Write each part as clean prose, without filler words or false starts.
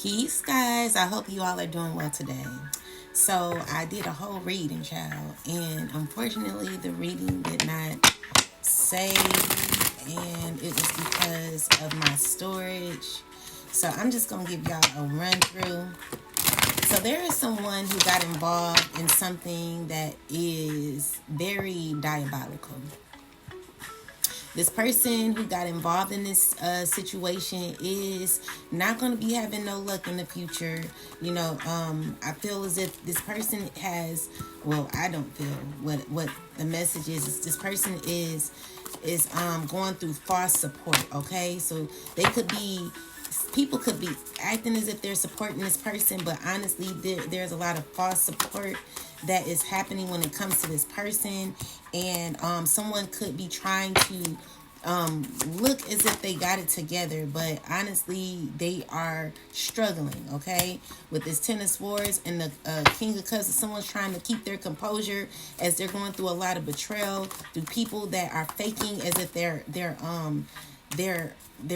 Peace, guys. I hope you all are doing well today. So, I did a whole reading, child, and unfortunately, the reading did not save, and it was because of my storage. So, I'm just gonna give y'all a run through. So, there is someone who got involved in something that is very diabolical. This person who got involved in this situation is not going to be having no luck in the future. I feel as if this person has, well, I don't feel what the message is this person is going through false support. Okay, so they could be, people could be acting as if they're supporting this person, but honestly, there's a lot of false support that is happening when it comes to this person, and someone could be trying to look as if they got it together, but honestly, they are struggling. Okay, with this Ten of Swords and the King of Cups, someone's trying to keep their composure as they're going through a lot of betrayal through people that are faking as if they're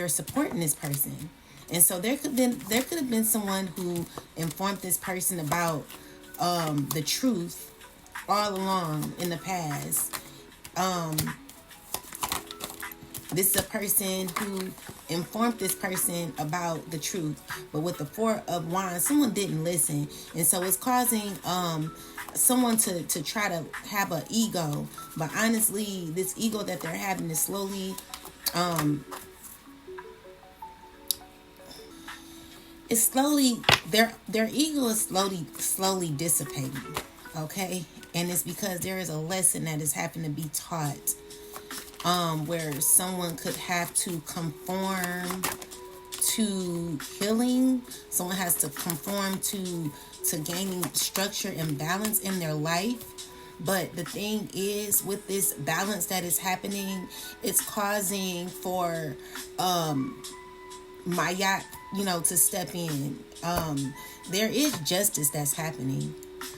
supporting this person. And so there could have been someone who informed this person about the truth all along in the past. This is a person who informed this person about the truth, but with the Four of Wands, someone didn't listen, and so it's causing someone to try to have an ego. But honestly, this ego that they're having is slowly their ego is slowly dissipating. Okay, and it's because there is a lesson that is having to be taught, where someone could have to conform to healing. Someone has to conform to gaining structure and balance in their life. But the thing is, with this balance that is happening, it's causing for Maya, to step in. There is justice that's happening.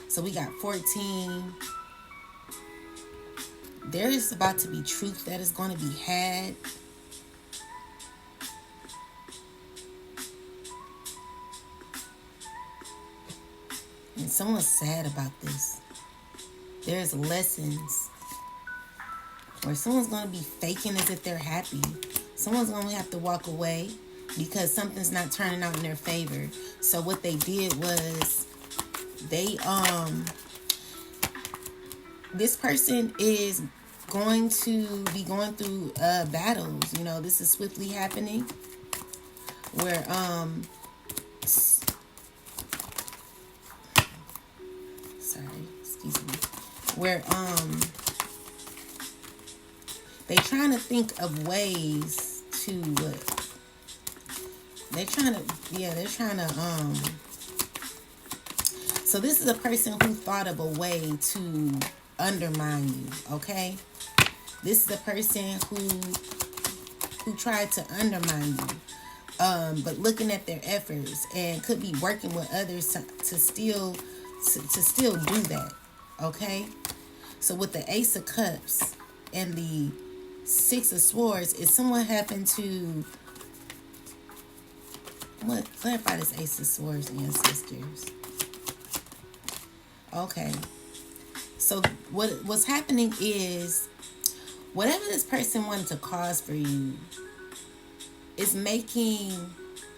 So we got 14. There is about to be truth that is going to be had. And someone's sad about this. There's lessons where someone's going to be faking as if they're happy. Someone's going to have to walk away because something's not turning out in their favor. So what they did was this person is going to be going through battles. This is swiftly happening where where they trying to think of ways to they're trying to so this is a person who thought of a way to undermine you. Okay, this is a person who tried to undermine you, but looking at their efforts, and could be working with others to still do that. Okay, so with the Ace of Cups and the Six of Swords, is someone having to clarify this Ace of Swords, ancestors? Okay, so what's happening is, whatever this person wanted to cause for you is making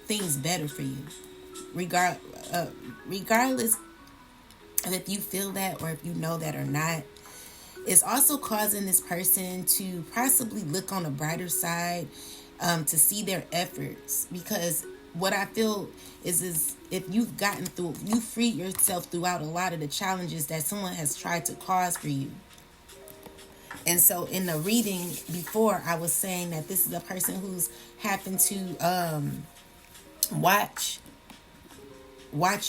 things better for you, regardless of if you feel that or if you know that or not. It's also causing this person to possibly look on the brighter side, to see their efforts, because what I feel is if you've gotten through, you freed yourself throughout a lot of the challenges that someone has tried to cause for you. And so in the reading before, I was saying that this is a person who's happened to watch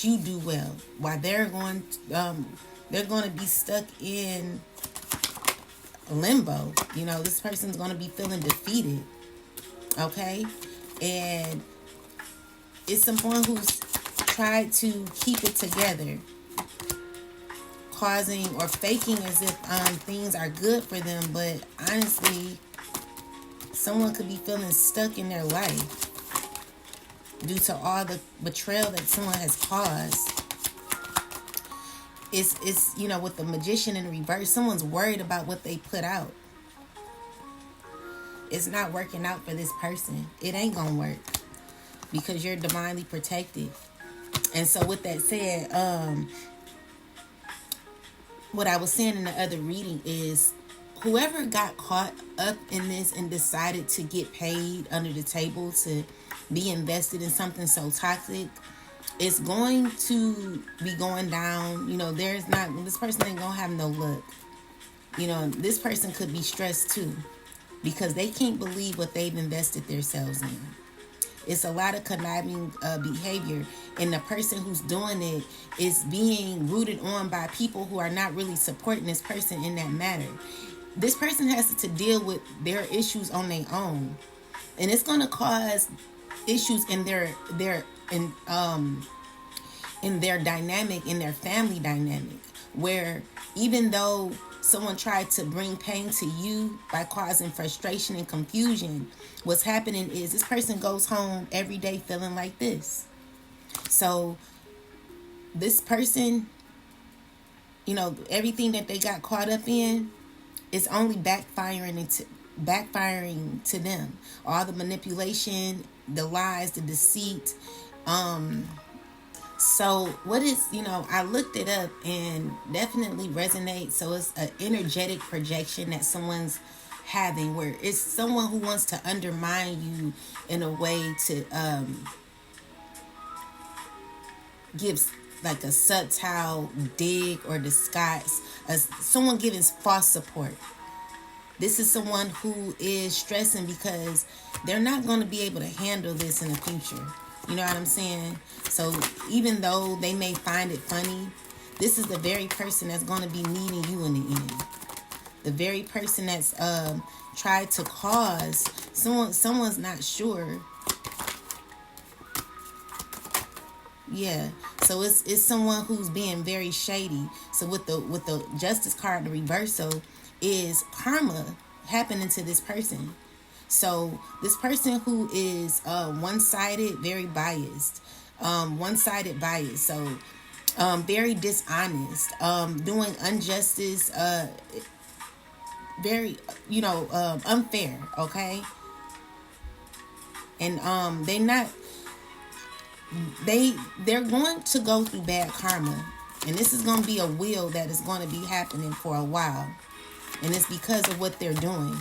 you do well, while they're going to be stuck in limbo. This person's going to be feeling defeated. Okay, and it's someone who's tried to keep it together, causing or faking as if things are good for them, but honestly, someone could be feeling stuck in their life. due to all the betrayal that someone has caused. It's with the Magician in reverse, someone's worried about what they put out. It's not working out for this person. It ain't gonna work because you're divinely protected. And so with that said, what I was saying in the other reading is whoever got caught up in this and decided to get paid under the table to be invested in something so toxic, it's going to be going down. This person ain't gonna have no luck. This person could be stressed too because they can't believe what they've invested themselves in. It's a lot of conniving behavior, and the person who's doing it is being rooted on by people who are not really supporting this person in that matter. This person has to deal with their issues on their own, and it's going to cause issues in their dynamic, in their family dynamic, where even though someone tried to bring pain to you by causing frustration and confusion, what's happening is this person goes home every day feeling like this. So this person, everything that they got caught up in is only backfiring to them. All the manipulation, the lies, the deceit. So what is, I looked it up and definitely resonates. So it's an energetic projection that someone's having, where it's someone who wants to undermine you in a way to give like a subtle dig or disguise, someone giving false support. This is someone who is stressing because they're not going to be able to handle this in the future. You know what I'm saying? So even though they may find it funny, this is the very person that's going to be needing you in the end. The very person that's tried to cause someone's not sure. Yeah. So it's someone who's being very shady. So with the Justice card, the reversal is karma happening to this person. So this person who is one-sided, very biased, one-sided bias, so very dishonest, doing injustice, very, unfair, okay? And they're going to go through bad karma, and this is going to be a wheel that is going to be happening for a while, and it's because of what they're doing.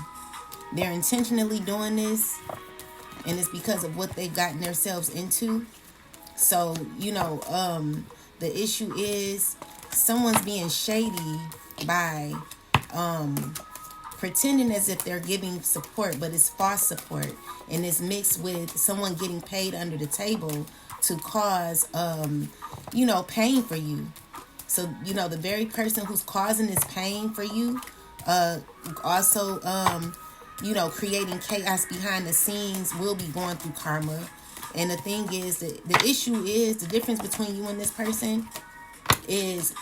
They're intentionally doing this, and it's because of what they've gotten themselves into. So, the issue is someone's being shady by pretending as if they're giving support, but it's false support, and it's mixed with someone getting paid under the table to cause, pain for you. So, the very person who's causing this pain for you, also, creating chaos behind the scenes, will be going through karma. And the thing is, the issue is, the difference between you and this person is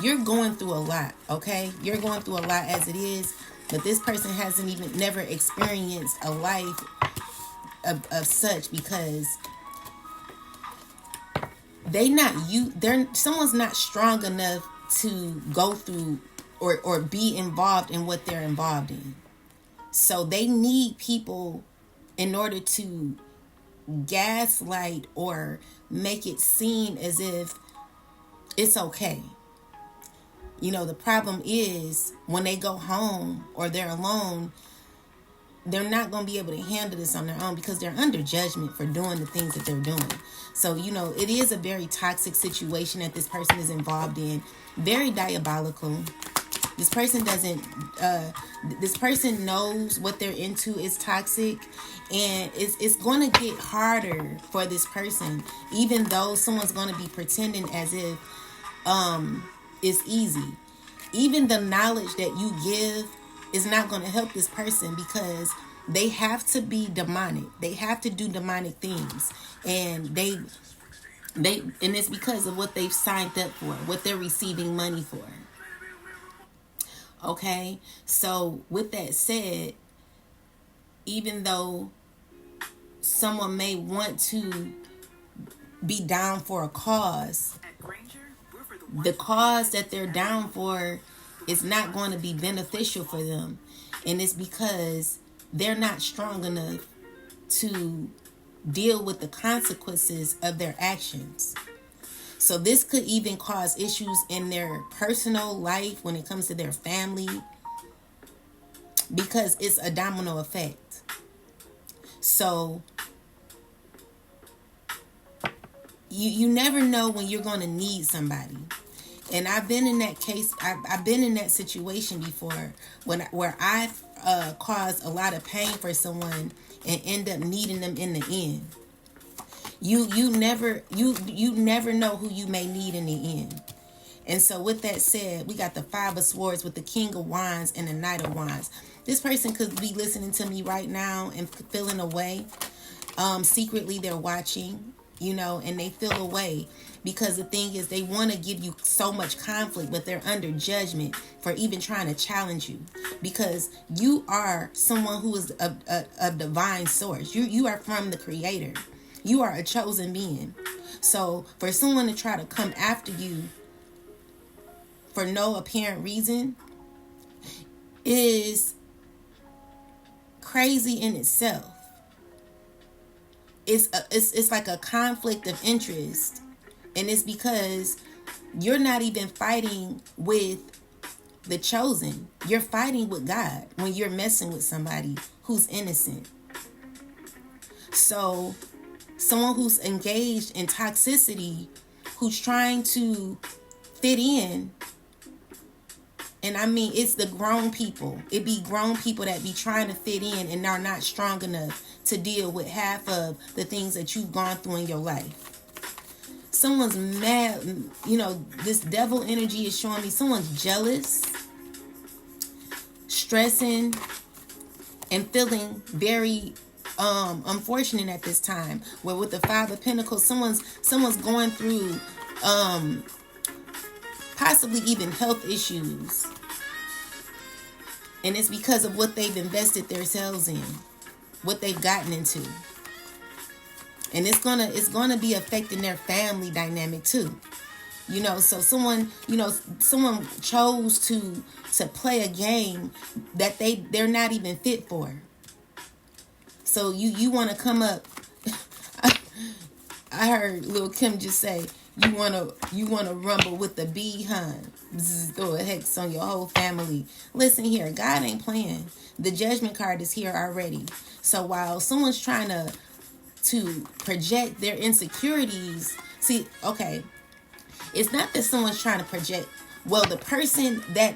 you're going through a lot, okay? You're going through a lot as it is, but this person hasn't never experienced a life of such, because someone's not strong enough to go through or be involved in what they're involved in. So they need people in order to gaslight or make it seem as if it's okay. The problem is when they go home or they're alone, they're not going to be able to handle this on their own because they're under judgment for doing the things that they're doing. So, it is a very toxic situation that this person is involved in. Very diabolical. This person this person knows what they're into is toxic, and it's going to get harder for this person, even though someone's going to be pretending as if it's easy. Even the knowledge that you give is not going to help this person, because they have to be demonic. They have to do demonic things, and and it's because of what they've signed up for, what they're receiving money for. Okay, so with that said, even though someone may want to be down for a cause, the cause that they're down for is not going to be beneficial for them. And it's because they're not strong enough to deal with the consequences of their actions. So this could even cause issues in their personal life when it comes to their family, because it's a domino effect. So you never know when you're going to need somebody. And I've been in that case. I've been in that situation before where I've caused a lot of pain for someone and end up needing them in the end. You never know who you may need in the end. And so with that said, we got the Five of Swords with the King of Wands and the Knight of Wands. This person could be listening to me right now and feeling away. Secretly they're watching, and they feel away. Because the thing is, they want to give you so much conflict, but they're under judgment for even trying to challenge you. Because you are someone who is a divine source. You are from the Creator. You are a chosen being. So for someone to try to come after you for no apparent reason is crazy in itself. It's like a conflict of interest. And it's because you're not even fighting with the chosen. You're fighting with God when you're messing with somebody who's innocent. So someone who's engaged in toxicity, who's trying to fit in, and I mean, it's the grown people. It be grown people that be trying to fit in and are not strong enough to deal with half of the things that you've gone through in your life. Someone's mad, this devil energy is showing me someone's jealous, stressing, and feeling very unfortunate at this time. Where with the Five of Pentacles, someone's going through possibly even health issues. And it's because of what they've invested themselves in, what they've gotten into. And it's gonna be affecting their family dynamic too. So someone chose to play a game that they're not even fit for. So you want to come up. I heard Lil' Kim just say, you wanna rumble with the bee, huh? Throw a hex on your whole family. Listen here, God ain't playing. The Judgment card is here already. So while someone's trying to project their insecurities, it's not that someone's trying to project. Well, the person that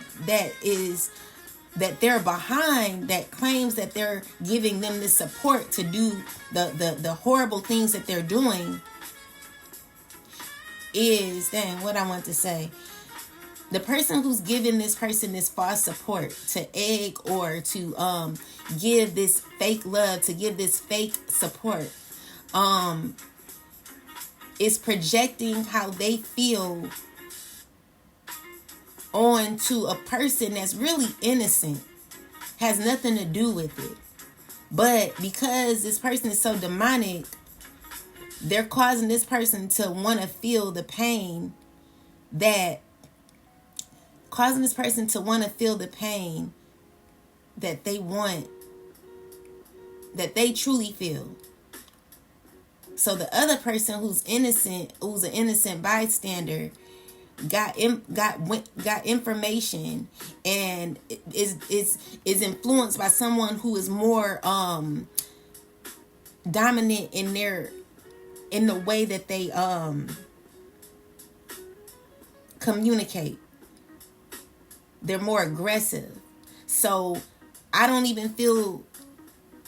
they're behind, that claims that they're giving them this support to do the horrible things that they're doing, is, what I want to say, the person who's giving this person this false support to egg or to give this fake love, to give this fake support, is projecting how they feel onto a person that's really innocent, has nothing to do with it. But because this person is so demonic, they're causing this person to want to feel the pain that they want, that they truly feel. So the other person who's innocent, who's an innocent bystander, got information and is influenced by someone who is more dominant in the way that they communicate. They're more aggressive. So I don't even feel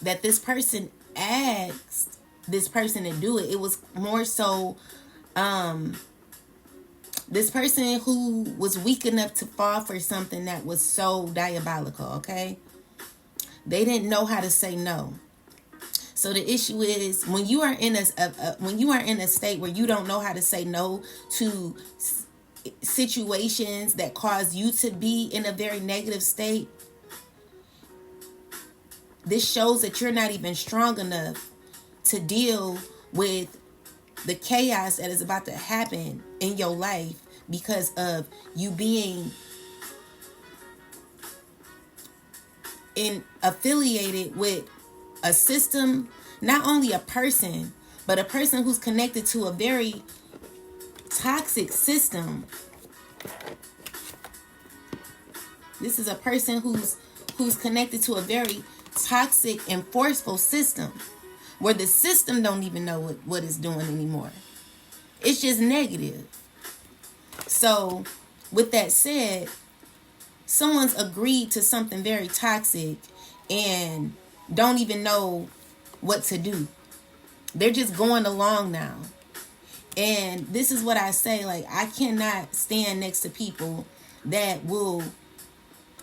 that this person asked this person to do it. It was more so this person who was weak enough to fall for something that was so diabolical, okay? They didn't know how to say no. So the issue is, when you are in a state where you don't know how to say no to situations that cause you to be in a very negative state, this shows that you're not even strong enough to deal with the chaos that is about to happen in your life because of you being affiliated with a system, not only a person, but a person who's connected to a very toxic system. This is a person who's connected to a very toxic and forceful system where the system don't even know what it's doing anymore. It's just negative. So with that said, someone's agreed to something very toxic and don't even know what to do. They're just going along now. And this is what I say, like, I cannot stand next to people that will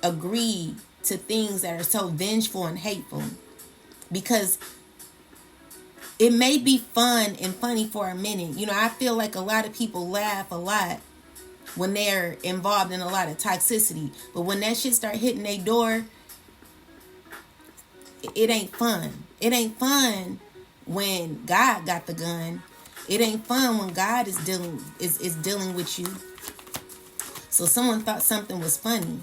agree to things that are so vengeful and hateful, because it may be fun and funny for a minute. You know, I feel like a lot of people laugh a lot when they're involved in a lot of toxicity, but when that shit start hitting their door, it ain't fun. It ain't fun when God got the gun. It ain't fun when God is dealing with you. So someone thought something was funny,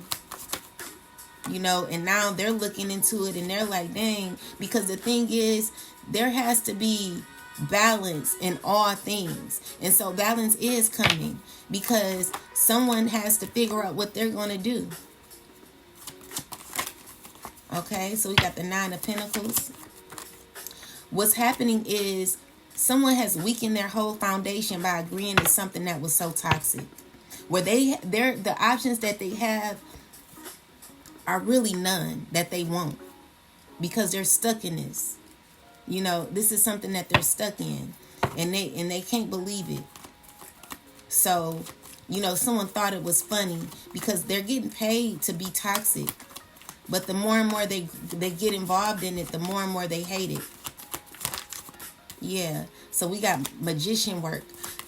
you know, and now they're looking into it and they're like, dang, because the thing is, there has to be balance in all things. And so balance is coming because someone has to figure out what they're going to do. Okay, so we got the Nine of Pentacles. What's happening is someone has weakened their whole foundation by agreeing to something that was so toxic. Where the options that they have are really none that they want, because they're stuck in this. You know, this is something that they're stuck in, and they can't believe it. So, you know, someone thought it was funny because they're getting paid to be toxic. But the more and more they get involved in it, the more and more they hate it. Yeah. So we got magician work,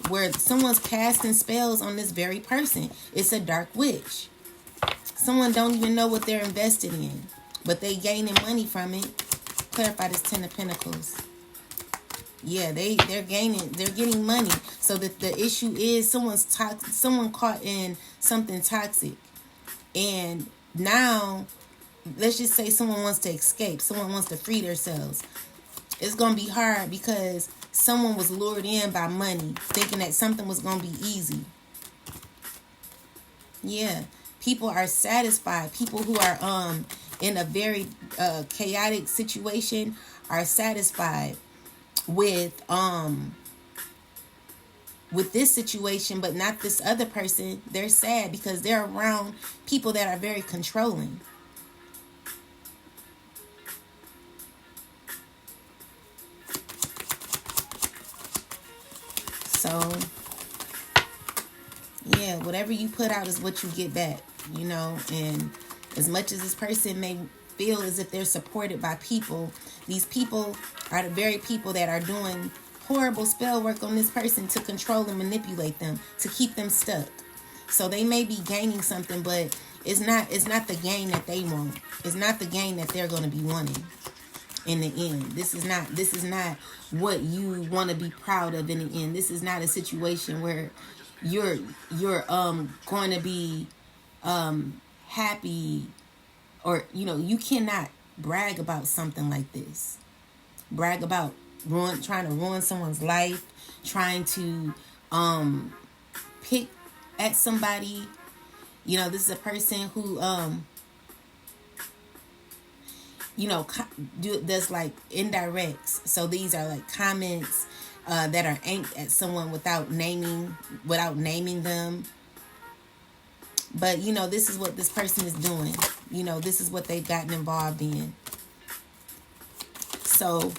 where someone's casting spells on this very person. It's a dark witch. Someone don't even know what they're invested in, but they gaining money from it. Clarify this Ten of Pentacles. Yeah, they're getting money. So that the issue is someone caught in something toxic. And now, let's just say someone wants to escape. Someone wants to free themselves. It's going to be hard because someone was lured in by money, thinking that something was going to be easy. Yeah. People are satisfied. People who are in a very chaotic situation are satisfied with this situation, but not this other person. They're sad because they're around people that are very controlling. So, yeah, whatever you put out is what you get back, you know. And as much as this person may feel as if they're supported by people, these people are the very people that are doing horrible spell work on this person to control and manipulate them, to keep them stuck. So they may be gaining something, but it's not the gain that they want. It's not the gain that they're going to be wanting in the end. This is not what you want to be proud of in the end. This is not a situation where you're going to be happy, or, you know, you cannot brag about something like this. Brag about trying to ruin someone's life, trying to pick at somebody. You know, this is a person who you know, does like indirects. So these are like comments that are aimed at someone without naming them. But, you know, this is what this person is doing. You know, this is what they've gotten involved in. So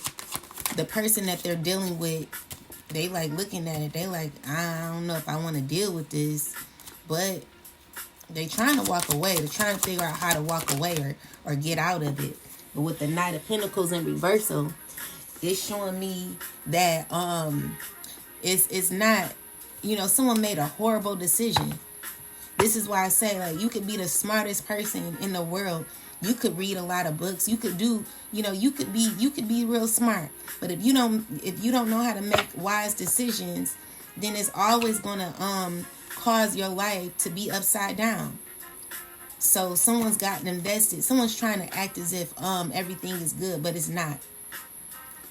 the person that they're dealing with, they like looking at it. They like, I don't know if I want to deal with this. But they trying to walk away. They're trying to figure out how to walk away or get out of it. But with the Knight of Pentacles in reversal, it's showing me that it's not, you know, someone made a horrible decision. This is why I say, like, you could be the smartest person in the world, You could read a lot of books. You could do, you could be real smart. But if you don't know how to make wise decisions, then it's always gonna cause your life to be upside down. So someone's gotten invested. Someone's trying to act as if everything is good, but it's not.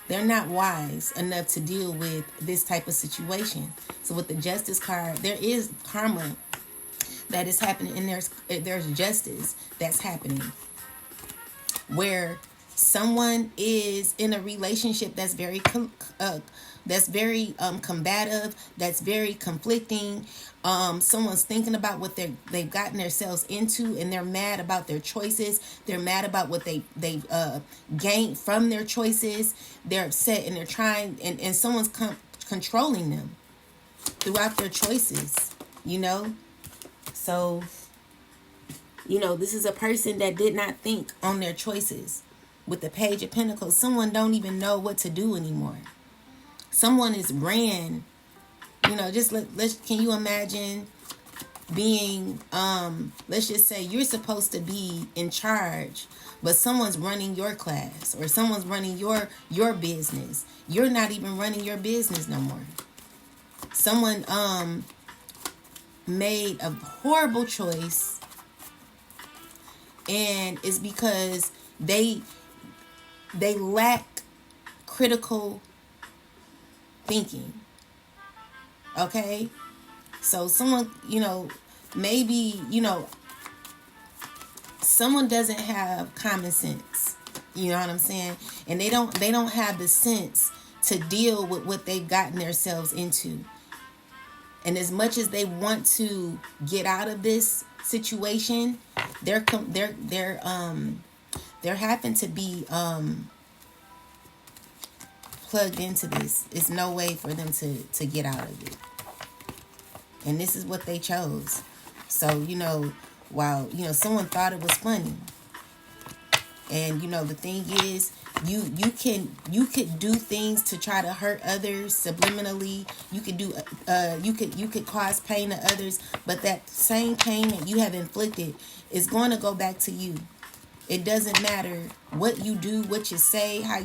They're not wise enough to deal with this type of situation. So with the justice card, there is karma that is happening, and there's justice that's happening, where someone is in a relationship that's very combative, that's very conflicting. Someone's thinking about what they've gotten themselves into, and they're mad about their choices. They're mad about what they gained from their choices. They're upset, and they're trying, and someone's controlling them throughout their choices. So this is a person that did not think on their choices. With the Page of Pentacles, someone don't even know what to do anymore. Someone is ran. Can you imagine being, let's just say you're supposed to be in charge, but someone's running your class, or someone's running your business. You're not even running your business no more. Someone made a horrible choice, and it's because they lack critical thinking. Okay? So someone, maybe, someone doesn't have common sense. You know what I'm saying? And they don't have the sense to deal with what they've gotten themselves into. And as much as they want to get out of this situation, they're happen to be plugged into this. It's no way for them to get out of it. And this is what they chose. So, while, someone thought it was funny. And, the thing is, you could do things to try to hurt others subliminally. You could cause pain to others, but that same pain that you have inflicted is going to go back to you. It doesn't matter what you do, what you say, how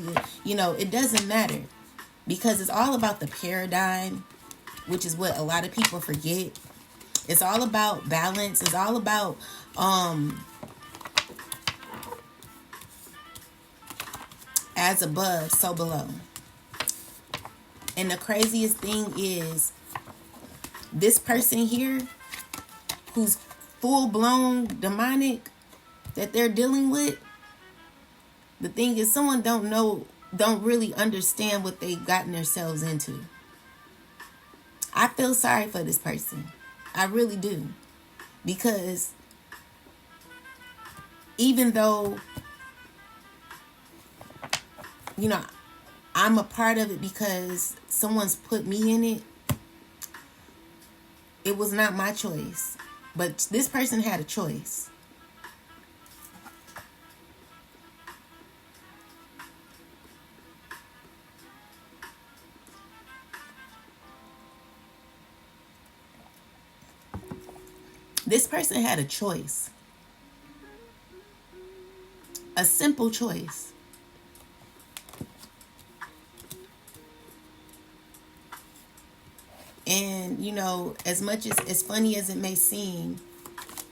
it doesn't matter, because it's all about the paradigm, which is what a lot of people forget. It's all about balance. It's all about as above, so below. And the craziest thing is, this person here, who's full-blown demonic, that they're dealing with, the thing is, someone don't really understand what they've gotten themselves into. I feel sorry for this person. I really do. Because even though, I'm a part of it because someone's put me in it, it was not my choice. But this person had a choice. This person had a choice. A simple choice. And, as much as funny as it may seem,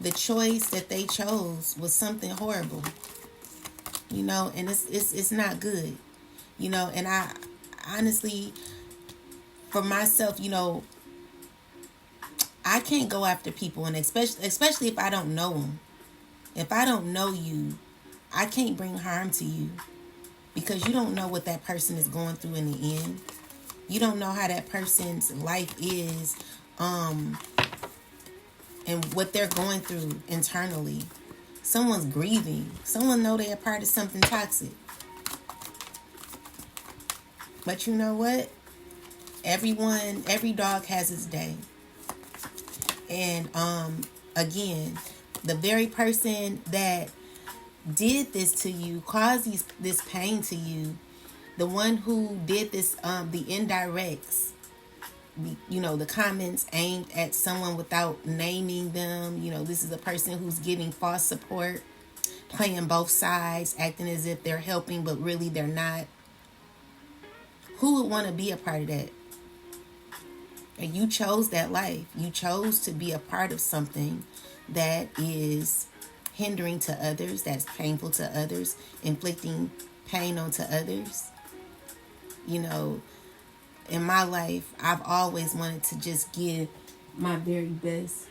the choice that they chose was something horrible. And it's not good. And I honestly, for myself, I can't go after people, and especially if I don't know them. If I don't know you, I can't bring harm to you, because you don't know what that person is going through in the end. You don't know how that person's life is, and what they're going through internally. Someone's grieving. Someone know they're a part of something toxic. But you know what? Every dog has its day. And again, the very person that did this to you, caused this pain to you, the one who did this, the indirects, the comments aimed at someone without naming them. This is a person who's giving false support, playing both sides, acting as if they're helping, but really they're not. Who would want to be a part of that? And you chose that life. You chose to be a part of something that is hindering to others, that's painful to others, inflicting pain onto others. You know, in my life, I've always wanted to just give my very best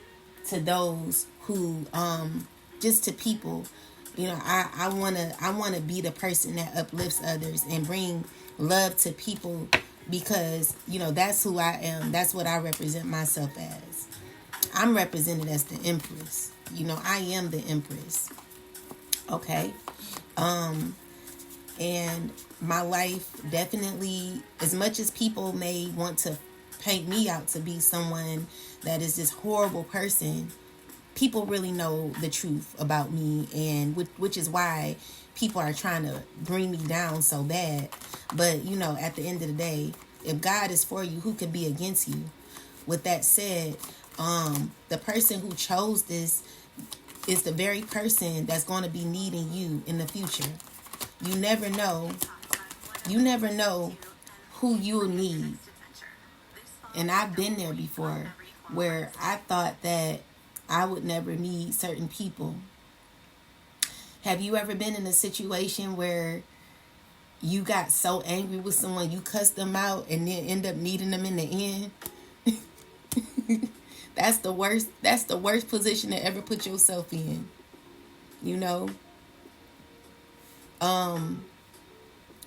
to those who, just to people. You know, I wanna be the person that uplifts others and bring love to people, because you know that's who I am. That's what I represent myself as. I'm represented as the Empress. You know, I am the Empress. Okay. And my life definitely, as much as people may want to paint me out to be someone that is this horrible person, people really know the truth about me, and which is why people are trying to bring me down so bad. But you know, at the end of the day, if God is for you, who could be against you? With that said, the person who chose this is the very person that's going to be needing you in the future. You never know. You never know who you'll need. And I've been there before, where I thought that I would never need certain people. Have you ever been in a situation where you got so angry with someone, you cussed them out, and then end up needing them in the end? That's the worst. That's the worst position to ever put yourself in. You know.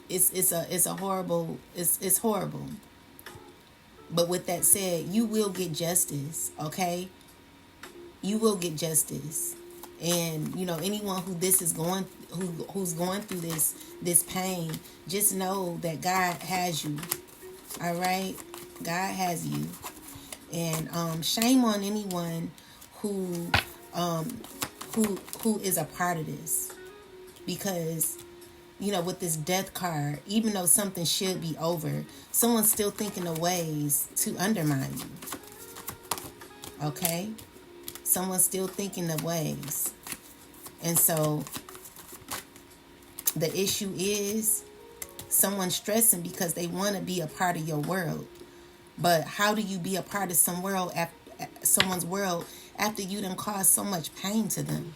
It's a horrible. It's horrible. But with that said, you will get justice. Okay. You will get justice. And you know, anyone who this is going, who's going through this pain, just know that God has you. All right, God has you. And shame on anyone who is a part of this, because you know, with this death card, even though something should be over, someone's still thinking of ways to undermine you. Okay? Someone's still thinking of ways. And so the issue is someone's stressing because they want to be a part of your world. But how do you be a part of someone's world after you done caused so much pain to them?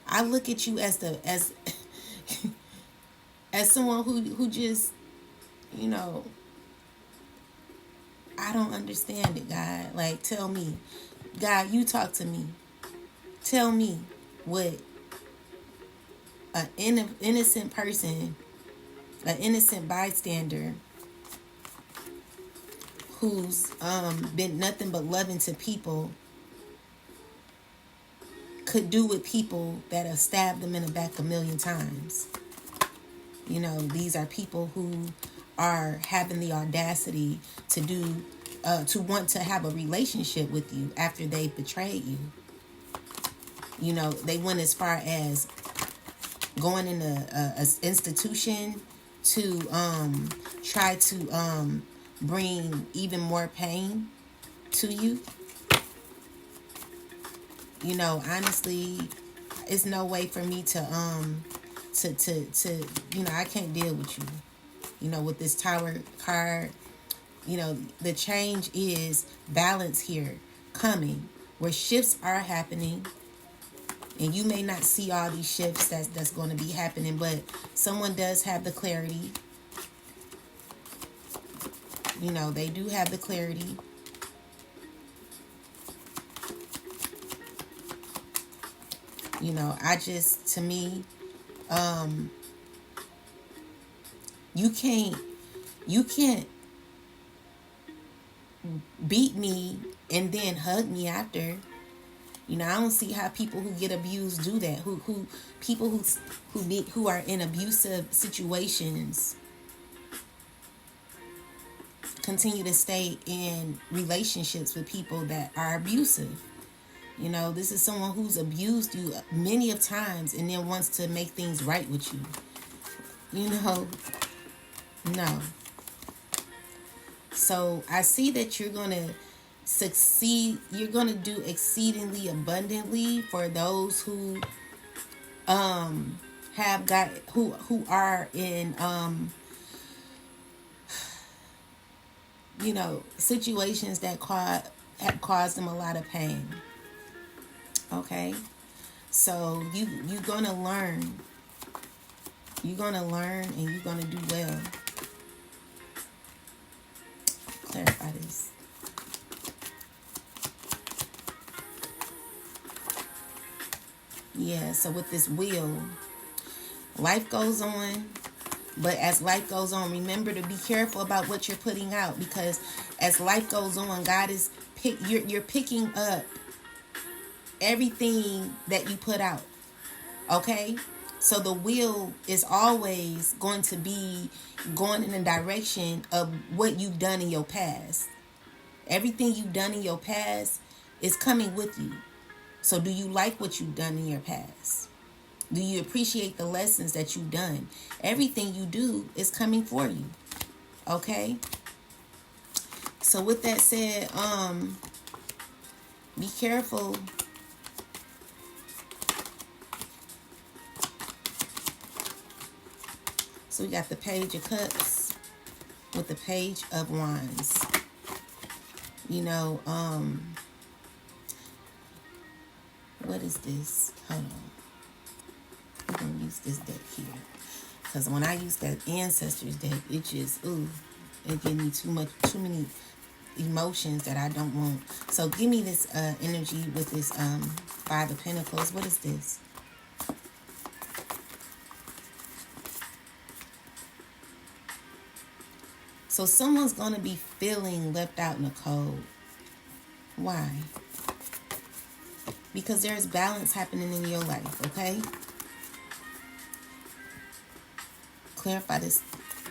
I look at you as as someone who just, you know, I don't understand it, God. Like, tell me. God, you talk to me. Tell me what an innocent person, an innocent bystander who's been nothing but loving to people could do with people that have stabbed them in the back 1,000,000 times. You know, these are people who are having the audacity to do, to want to have a relationship with you after they've betrayed you. You know, they went as far as going in a institution to try to bring even more pain to you. You know, honestly, it's no way for me to you know, I can't deal with you. You know, with this Tower card, you know, the change is balance here coming, where shifts are happening. And you may not see all these shifts that's going to be happening, but someone does have the clarity. You know, they do have the clarity. You know, to me, you can't beat me and then hug me after. You know, I don't see how people who get abused do that. People who are in abusive situations continue to stay in relationships with people that are abusive. You know, this is someone who's abused you many of times and then wants to make things right with you. You know, no. So I see that you're going to succeed. You're going to do exceedingly abundantly for those who have got who are in situations that have caused them a lot of pain. Okay, so you're gonna learn. You're gonna learn, and you're gonna do well. Clarify this. Yeah. So with this wheel, life goes on. But as life goes on, remember to be careful about what you're putting out, because as life goes on, God is you're picking up everything that you put out. Okay? So the wheel is always going to be going in the direction of what you've done in your past. Everything you've done in your past is coming with you. So do you like what you've done in your past? Do you appreciate the lessons that you've done? Everything you do is coming for you. Okay? So with that said, be careful. So we got the Page of Cups with the Page of Wands. What is this? Hold on. I'm going to use this deck here. Because when I use that Ancestors deck, it just, it gives me too many emotions that I don't want. So give me this energy with this Five of Pentacles. What is this? So someone's going to be feeling left out in the cold. Why? Because there's balance happening in your life, okay? Clarify this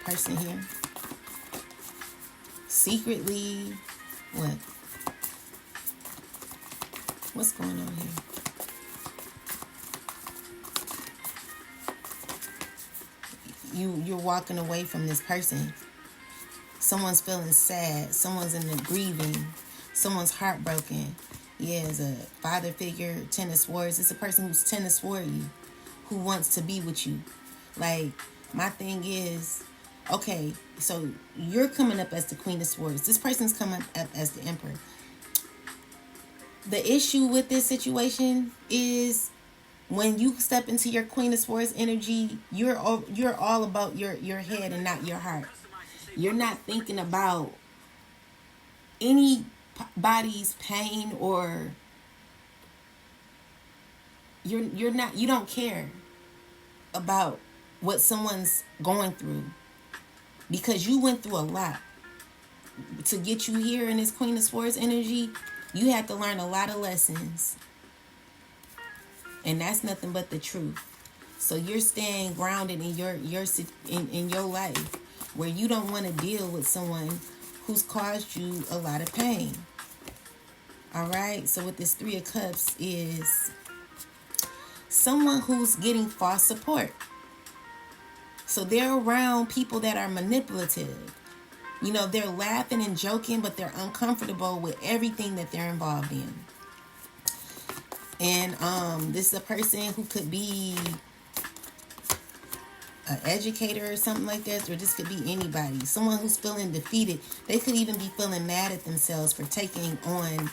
person here. Secretly, what? What's going on here? You're walking away from this person. Someone's feeling sad. Someone's in the grieving. Someone's heartbroken. Yeah, it's a father figure, Ten of Swords. It's a person who's Ten of Swords you, who wants to be with you. Like, my thing is, okay, so you're coming up as the Queen of Swords. This person's coming up as the Emperor. The issue with this situation is when you step into your Queen of Swords energy, you're all about your head and not your heart. You're not thinking about anybody's pain, or you don't care about what someone's going through, because you went through a lot to get you here in this Queen of Swords energy. You had to learn a lot of lessons, and that's nothing but the truth. So you're staying grounded in your life, where you don't want to deal with someone who's caused you a lot of pain. All right. So with this Three of Cups is someone who's getting false support. So they're around people that are manipulative. They're laughing and joking, but they're uncomfortable with everything that they're involved in. And this is a person who could be an educator or something like that, or this could be anybody. Someone who's feeling defeated. They could even be feeling mad at themselves for taking on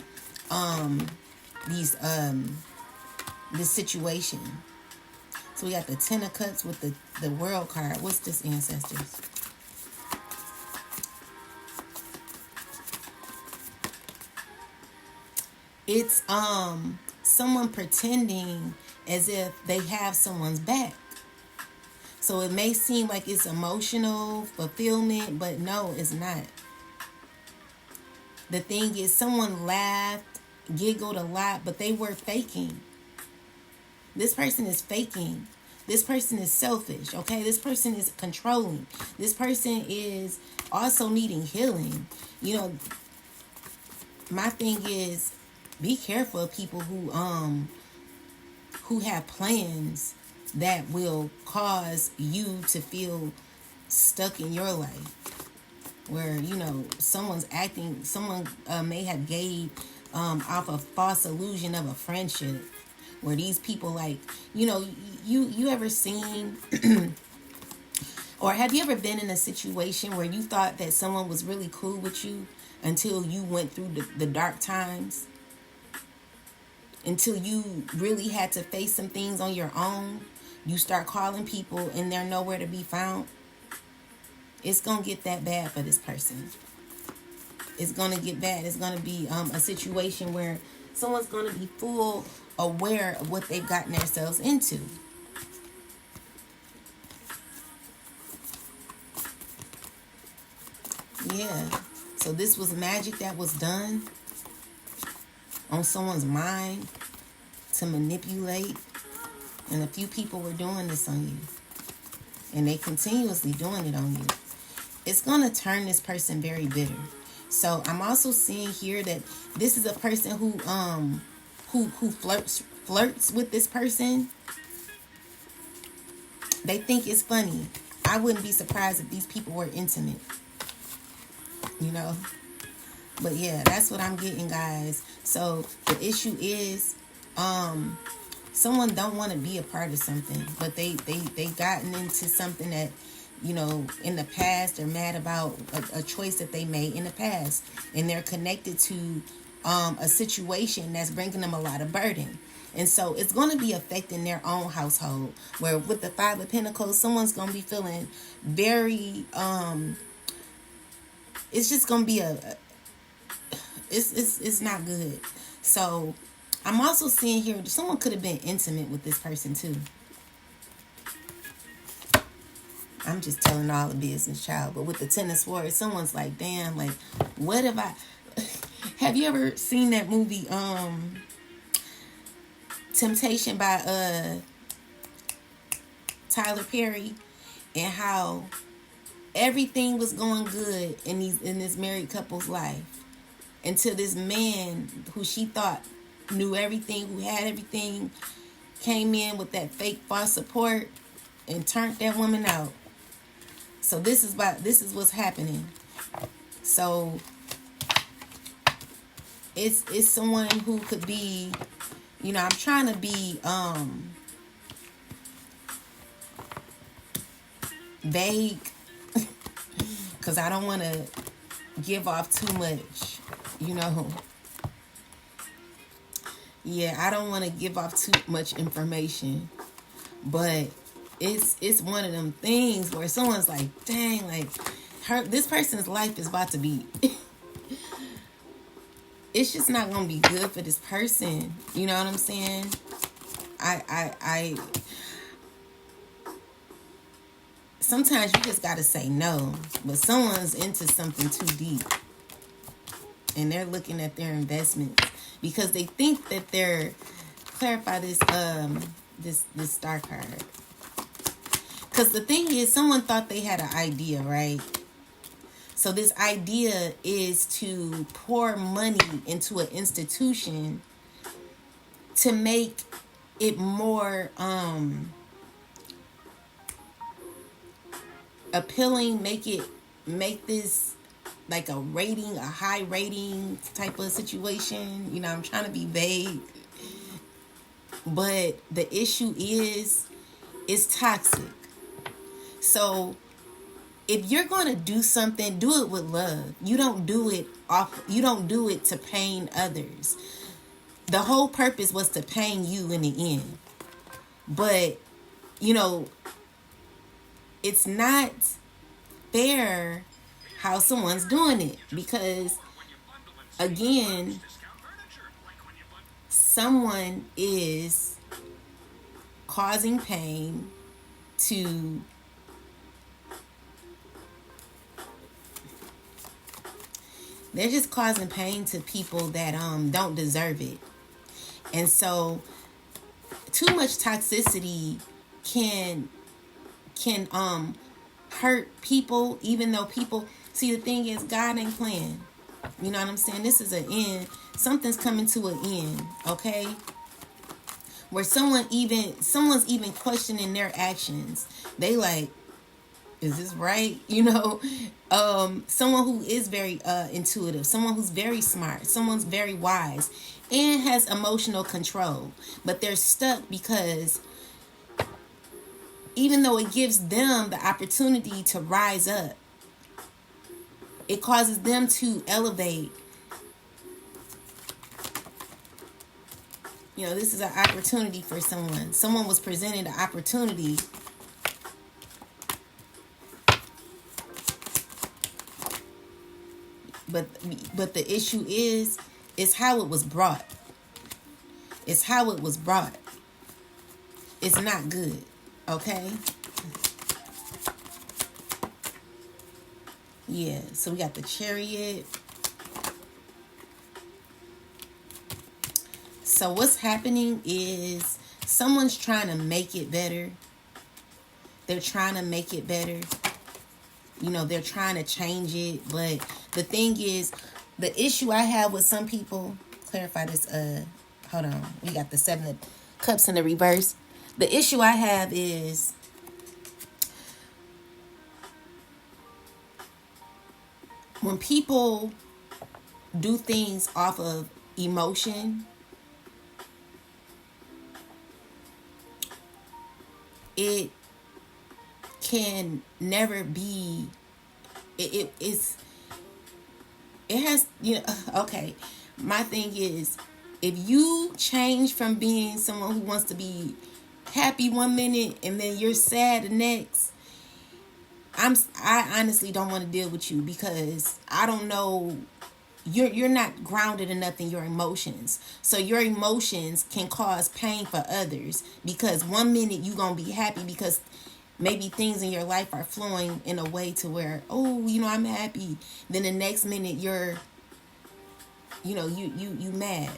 this situation. So we got the Ten of Cups with the World card. What's this, Ancestors? It's someone pretending as if they have someone's back. So it may seem like it's emotional fulfillment, but no, it's not. The thing is, someone laughed, giggled a lot, but they were faking. This person is faking. This person is selfish, okay? This person is controlling. This person is also needing healing. My thing is, be careful of people who have plans that will cause you to feel stuck in your life, where someone may have gave off a false illusion of a friendship, where these people, like, you ever seen or have you ever been in a situation where you thought that someone was really cool with you until you went through the dark times, until you really had to face some things on your own? You start calling people and they're nowhere to be found. It's gonna get that bad for this person. It's gonna get bad. It's gonna be a situation where someone's gonna be full aware of what they've gotten themselves into. Yeah. So this was magic that was done on someone's mind to manipulate. And a few people were doing this on you. And they continuously doing it on you. It's going to turn this person very bitter. So I'm also seeing here that this is a person who flirts with this person. They think it's funny. I wouldn't be surprised if these people were intimate. But yeah, that's what I'm getting, guys. So the issue is someone don't want to be a part of something, but they gotten into something that, in the past they're mad about a choice that they made in the past, and they're connected to a situation that's bringing them a lot of burden. And so it's going to be affecting their own household, where with the Five of Pentacles, someone's going to be feeling very it's just going to be it's not good. So I'm also seeing here someone could have been intimate with this person too. I'm just telling all the business, child. But with the Ten of Swords, someone's like, damn, like, what have I... Have you ever seen that movie, Temptation by Tyler Perry? And how everything was going good in this married couple's life, until this man who she thought knew everything, who had everything, came in with that fake false support and turned that woman out. So this is what's happening. So it's someone who could be, I'm trying to be vague, because I don't want to give off too much, Yeah, I don't want to give off too much information, but it's one of them things where someone's like, dang, like this person's life is about to be it's just not gonna be good for this person. You know what I'm saying? I sometimes you just gotta say no, but someone's into something too deep, and they're looking at their investments because they think that they're... Clarify this this star card. Because the thing is, someone thought they had an idea, right? So this idea is to pour money into an institution to make it more appealing, make this like a rating, a high rating type of situation. I'm trying to be vague. But the issue is, it's toxic. So if you're going to do something, do it with love. You don't do it to pain others. The whole purpose was to pain you in the end. But, it's not fair how someone's doing it, because, again, someone is causing pain to... They're just causing pain to people that don't deserve it. And so too much toxicity can hurt people, even though people... See, the thing is, God ain't playing. You know what I'm saying? This is an end. Something's coming to an end, okay? Where someone's even questioning their actions. They like, Is this right? Someone who is very intuitive, someone who's very smart, someone's very wise and has emotional control, but they're stuck because even though it gives them the opportunity to rise up, it causes them to elevate. This is an opportunity for someone. Someone was presented an opportunity, but the issue is how it was brought. It's how it was brought. It's not good. Okay? Yeah, so we got the Chariot. So what's happening is someone's trying to make it better. They're trying to make it better. They're trying to change it. But the thing is, the issue I have with some people, clarify this, hold on. We got the 7 of Cups in the reverse. The issue I have is when people do things off of emotion, it can never be, it has, okay. My thing is, if you change from being someone who wants to be happy one minute and then you're sad the next, I honestly don't want to deal with you, because I don't know, you're not grounded enough in your emotions. So your emotions can cause pain for others, because one minute you're going to be happy because maybe things in your life are flowing in a way to where, I'm happy. Then the next minute you're, you mad.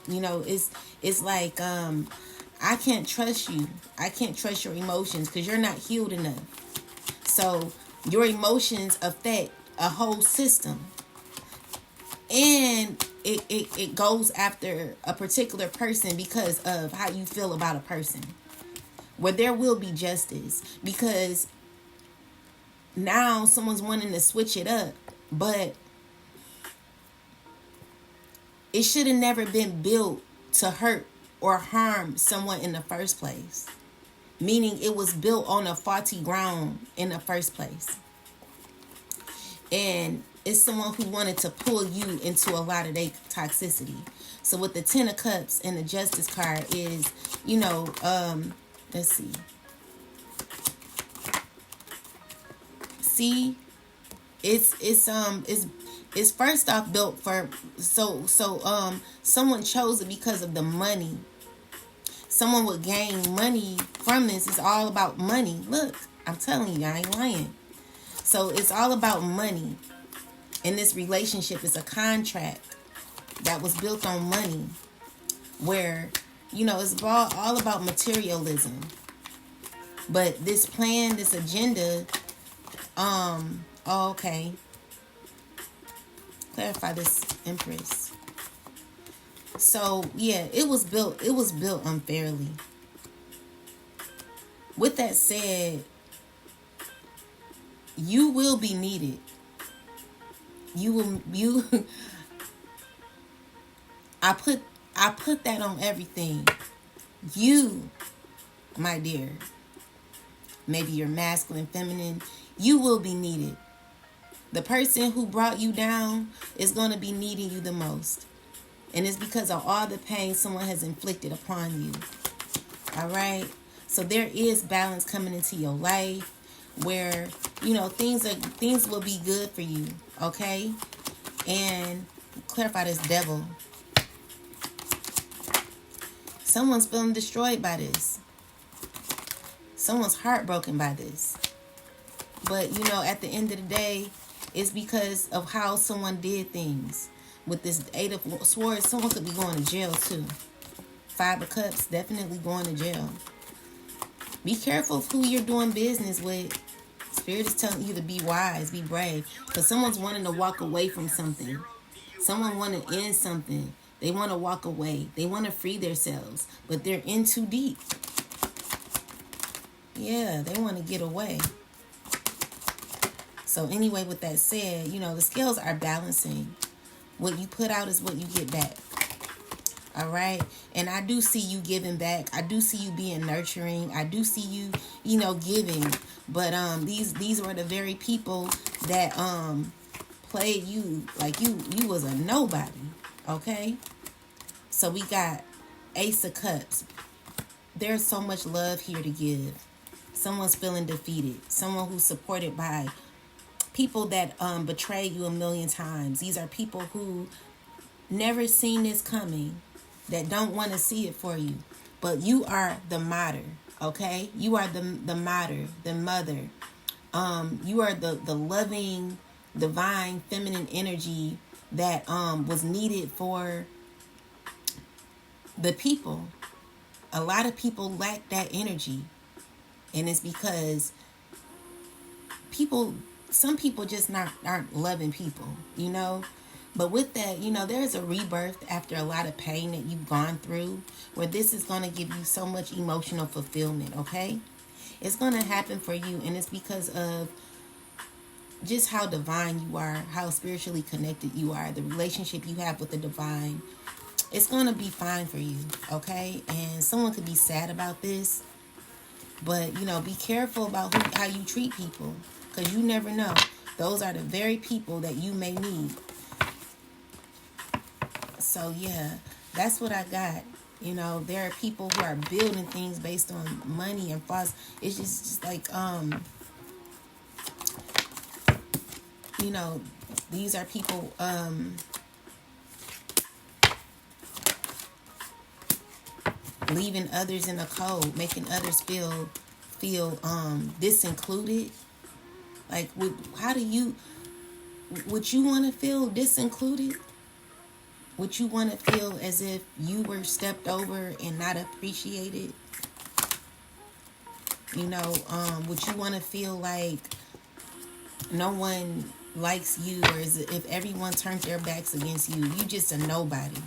It's like, I can't trust you. I can't trust your emotions because you're not healed enough. So your emotions affect a whole system. And it goes after a particular person because of how you feel about a person. Where there will be justice. Because now someone's wanting to switch it up. But it should have never been built to hurt or harm someone in the first place. Meaning it was built on a faulty ground in the first place. And it's someone who wanted to pull you into a lot of their toxicity. So with the 10 of Cups and the Justice card is, let's see. See, it's first off built for someone chose it because of the money. Someone would gain money from this. It's all about money. Look, I'm telling you, I ain't lying. So it's all about money. And this relationship is a contract that was built on money, where, it's all about materialism. But this plan, this agenda, okay. Clarify this, Empress. So, yeah, it was built unfairly. With that said, you will be needed. I put that on everything. You, my dear, maybe you're masculine, feminine, you will be needed. The person who brought you down is going to be needing you the most. And it's because of all the pain someone has inflicted upon you. All right? So there is balance coming into your life where, things will be good for you. Okay? And clarify this, Devil. Someone's feeling destroyed by this. Someone's heartbroken by this. But, at the end of the day, it's because of how someone did things. With this 8 of Swords, someone could be going to jail too. 5 of Cups, definitely going to jail. Be careful of who you're doing business with. Spirit is telling you to be wise, be brave. Because someone's wanting to walk away from something. Someone want to end something. They want to walk away. They want to free themselves. But they're in too deep. Yeah, they want to get away. So anyway, with that said, the scales are balancing. What you put out is what you get back. All right. And I do see you giving back. I do see you being nurturing. I do see you, giving. But these were the very people that played you like you was a nobody. Okay. So we got Ace of Cups. There's so much love here to give. Someone's feeling defeated. Someone who's supported by people that betray you a million times. These are people who never seen this coming, that don't want to see it for you. But you are the martyr, okay? You are the martyr, the mother. You are the loving, divine, feminine energy that was needed for the people. A lot of people lack that energy. And it's because some people just aren't loving people, But with that, there's a rebirth after a lot of pain that you've gone through, where this is going to give you so much emotional fulfillment, okay? It's going to happen for you, and it's because of just how divine you are, how spiritually connected you are, the relationship you have with the divine. It's going to be fine for you, okay? And someone could be sad about this, but, be careful about how you treat people, because you never know. Those are the very people that you may need. So, yeah, that's what I got. There are people who are building things based on money and false. It's just like, these are people, leaving others in the cold, making others feel disincluded. Like, would you want to feel disincluded? Would you want to feel as if you were stepped over and not appreciated? Would you want to feel like no one likes you, or is it if everyone turned their backs against you, you just a nobody?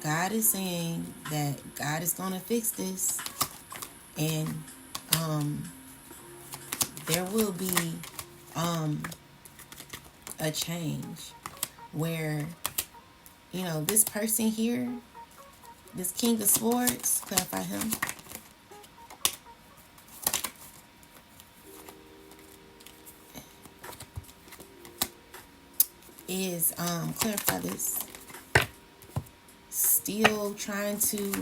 God is saying that God is going to fix this, and there will be a change where, this person here, this King of Swords, clarify him, is, clarify this, still trying to,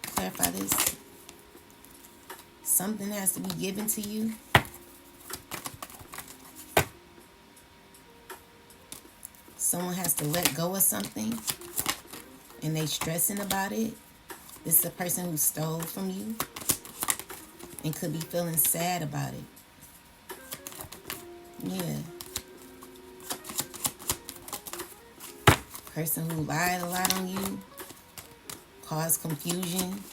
clarify this, something has to be given to you. Someone has to let go of something, and they stressing about it. This is a person who stole from you and could be feeling sad about it. Yeah. Person who lied a lot on you, caused confusion.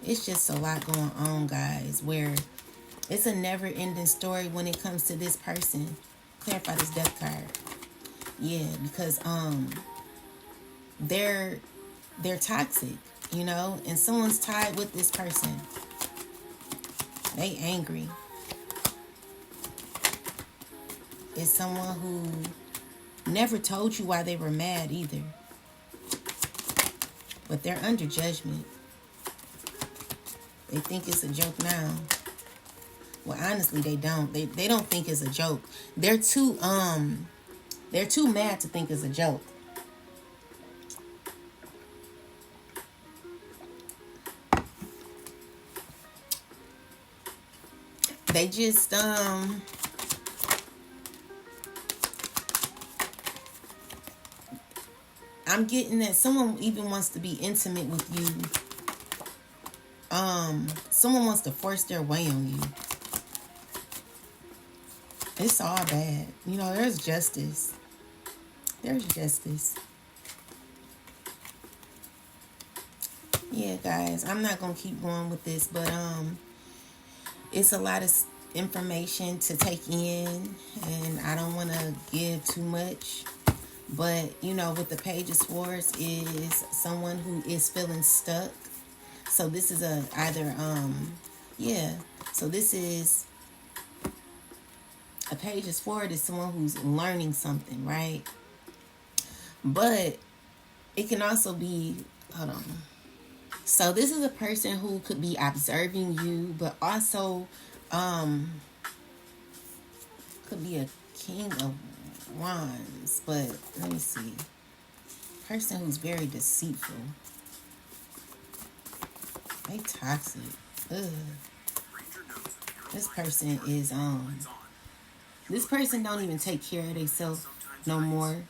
It's just a lot going on, guys, where it's a never-ending story when it comes to this person. Clarify this death card. Yeah, because they're toxic, and someone's tied with this person. They angry. It's someone who never told you why they were mad either. But they're under judgment. They think it's a joke now. Well, honestly, they don't. They don't think it's a joke. They're too mad to think it's a joke. They just I'm getting that someone even wants to be intimate with you. Someone wants to force their way on you. It's all bad. There's justice. There's justice. Yeah, guys, I'm not going to keep going with this, but it's a lot of information to take in, and I don't want to give too much. But, with the Page of Swords is someone who is feeling stuck. So this is either Yeah. So this is a page is forward is someone who's learning something, right? But it can also be, hold on. So this is a person who could be observing you, but also could be a king of wands. But let me see. Person who's very deceitful. They toxic. Ugh. This person is this person don't even take care of themselves no more.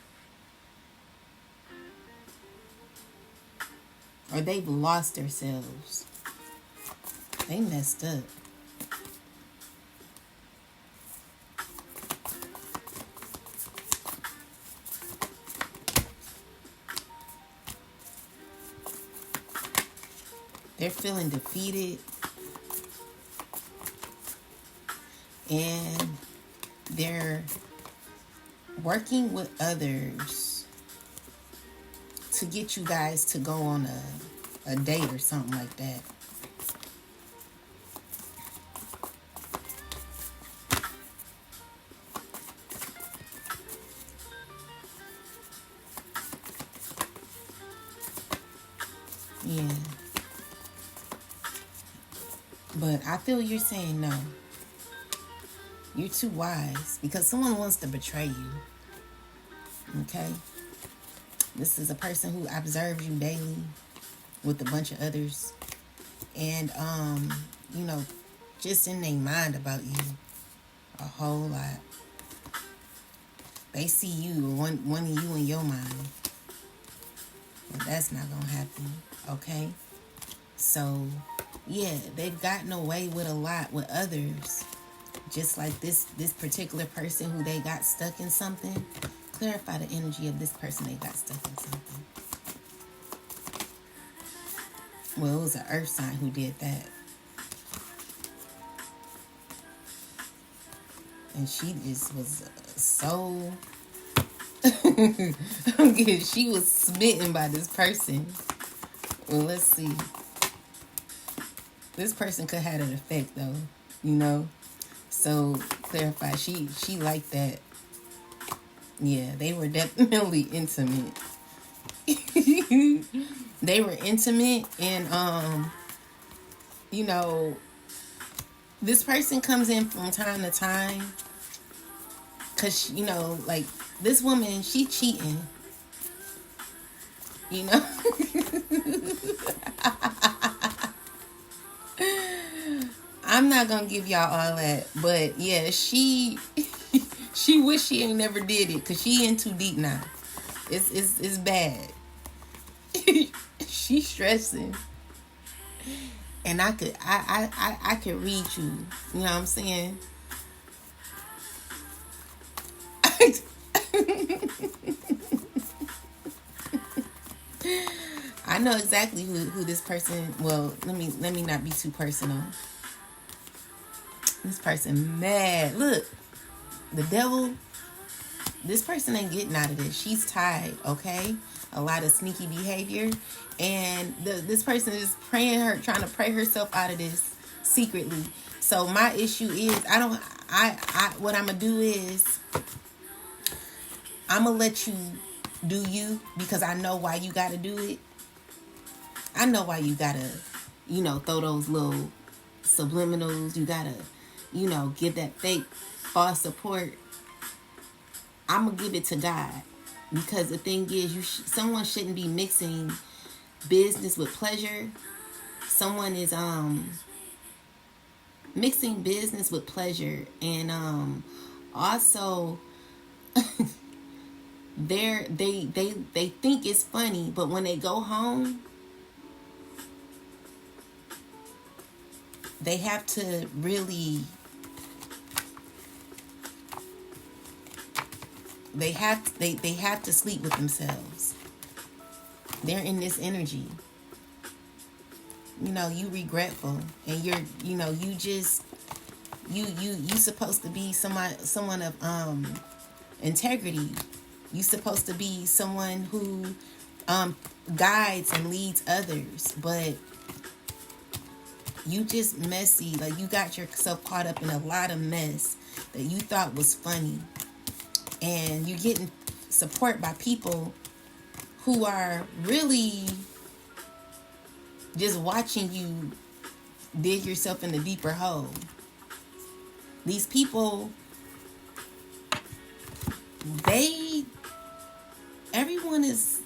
Or they've lost themselves. They messed up. They're feeling defeated. And they're working with others to get you guys to go on a date or something like that. Yeah. But I feel you're saying no. You're too wise because someone wants to betray you. Okay? This is a person who observes you daily with a bunch of others. And, you know, just in their mind about you a whole lot. They see you, one of you in your mind. But that's not going to happen. Okay? So, yeah, they've gotten away with a lot with others. Just like this particular person who they got stuck in something. Clarify the energy of this person they got stuck in something. Well, it was an earth sign who did that. And she just was so... she was smitten by this person. Well, let's see. This person could have an effect, though. You know? So, clarify. She liked that. Yeah, they were definitely intimate. They were intimate, and you know, this person comes in from time to time, cause you know, like this woman, she cheating. You know. I'm not gonna give y'all all that, but yeah, she wish she ain't never did it, cause she in too deep now. It's bad. She stressing, and I could read you. You know what I'm saying? I know exactly who this person. Well, let me not be too personal. This person mad. Look, the devil. This person ain't getting out of this. She's tied. Okay, a lot of sneaky behavior, and this person is trying to pray herself out of this secretly. So my issue is what I'm gonna do is I'm gonna let you do you, because I know why you gotta do it. I know why you gotta, throw those little subliminals. You gotta, give that fake false support. I'm gonna give it to God, because the thing is, someone shouldn't be mixing business with pleasure. Someone is mixing business with pleasure, and also they think it's funny, but when they go home, they have to really they have to sleep with themselves. They're in this energy. You regretful, and you just you supposed to be someone of integrity. You supposed to be someone who guides and leads others, but You just messy. Like, you got yourself caught up in a lot of mess that you thought was funny. And you're getting support by people who are really just watching you dig yourself in a deeper hole. These people, everyone is,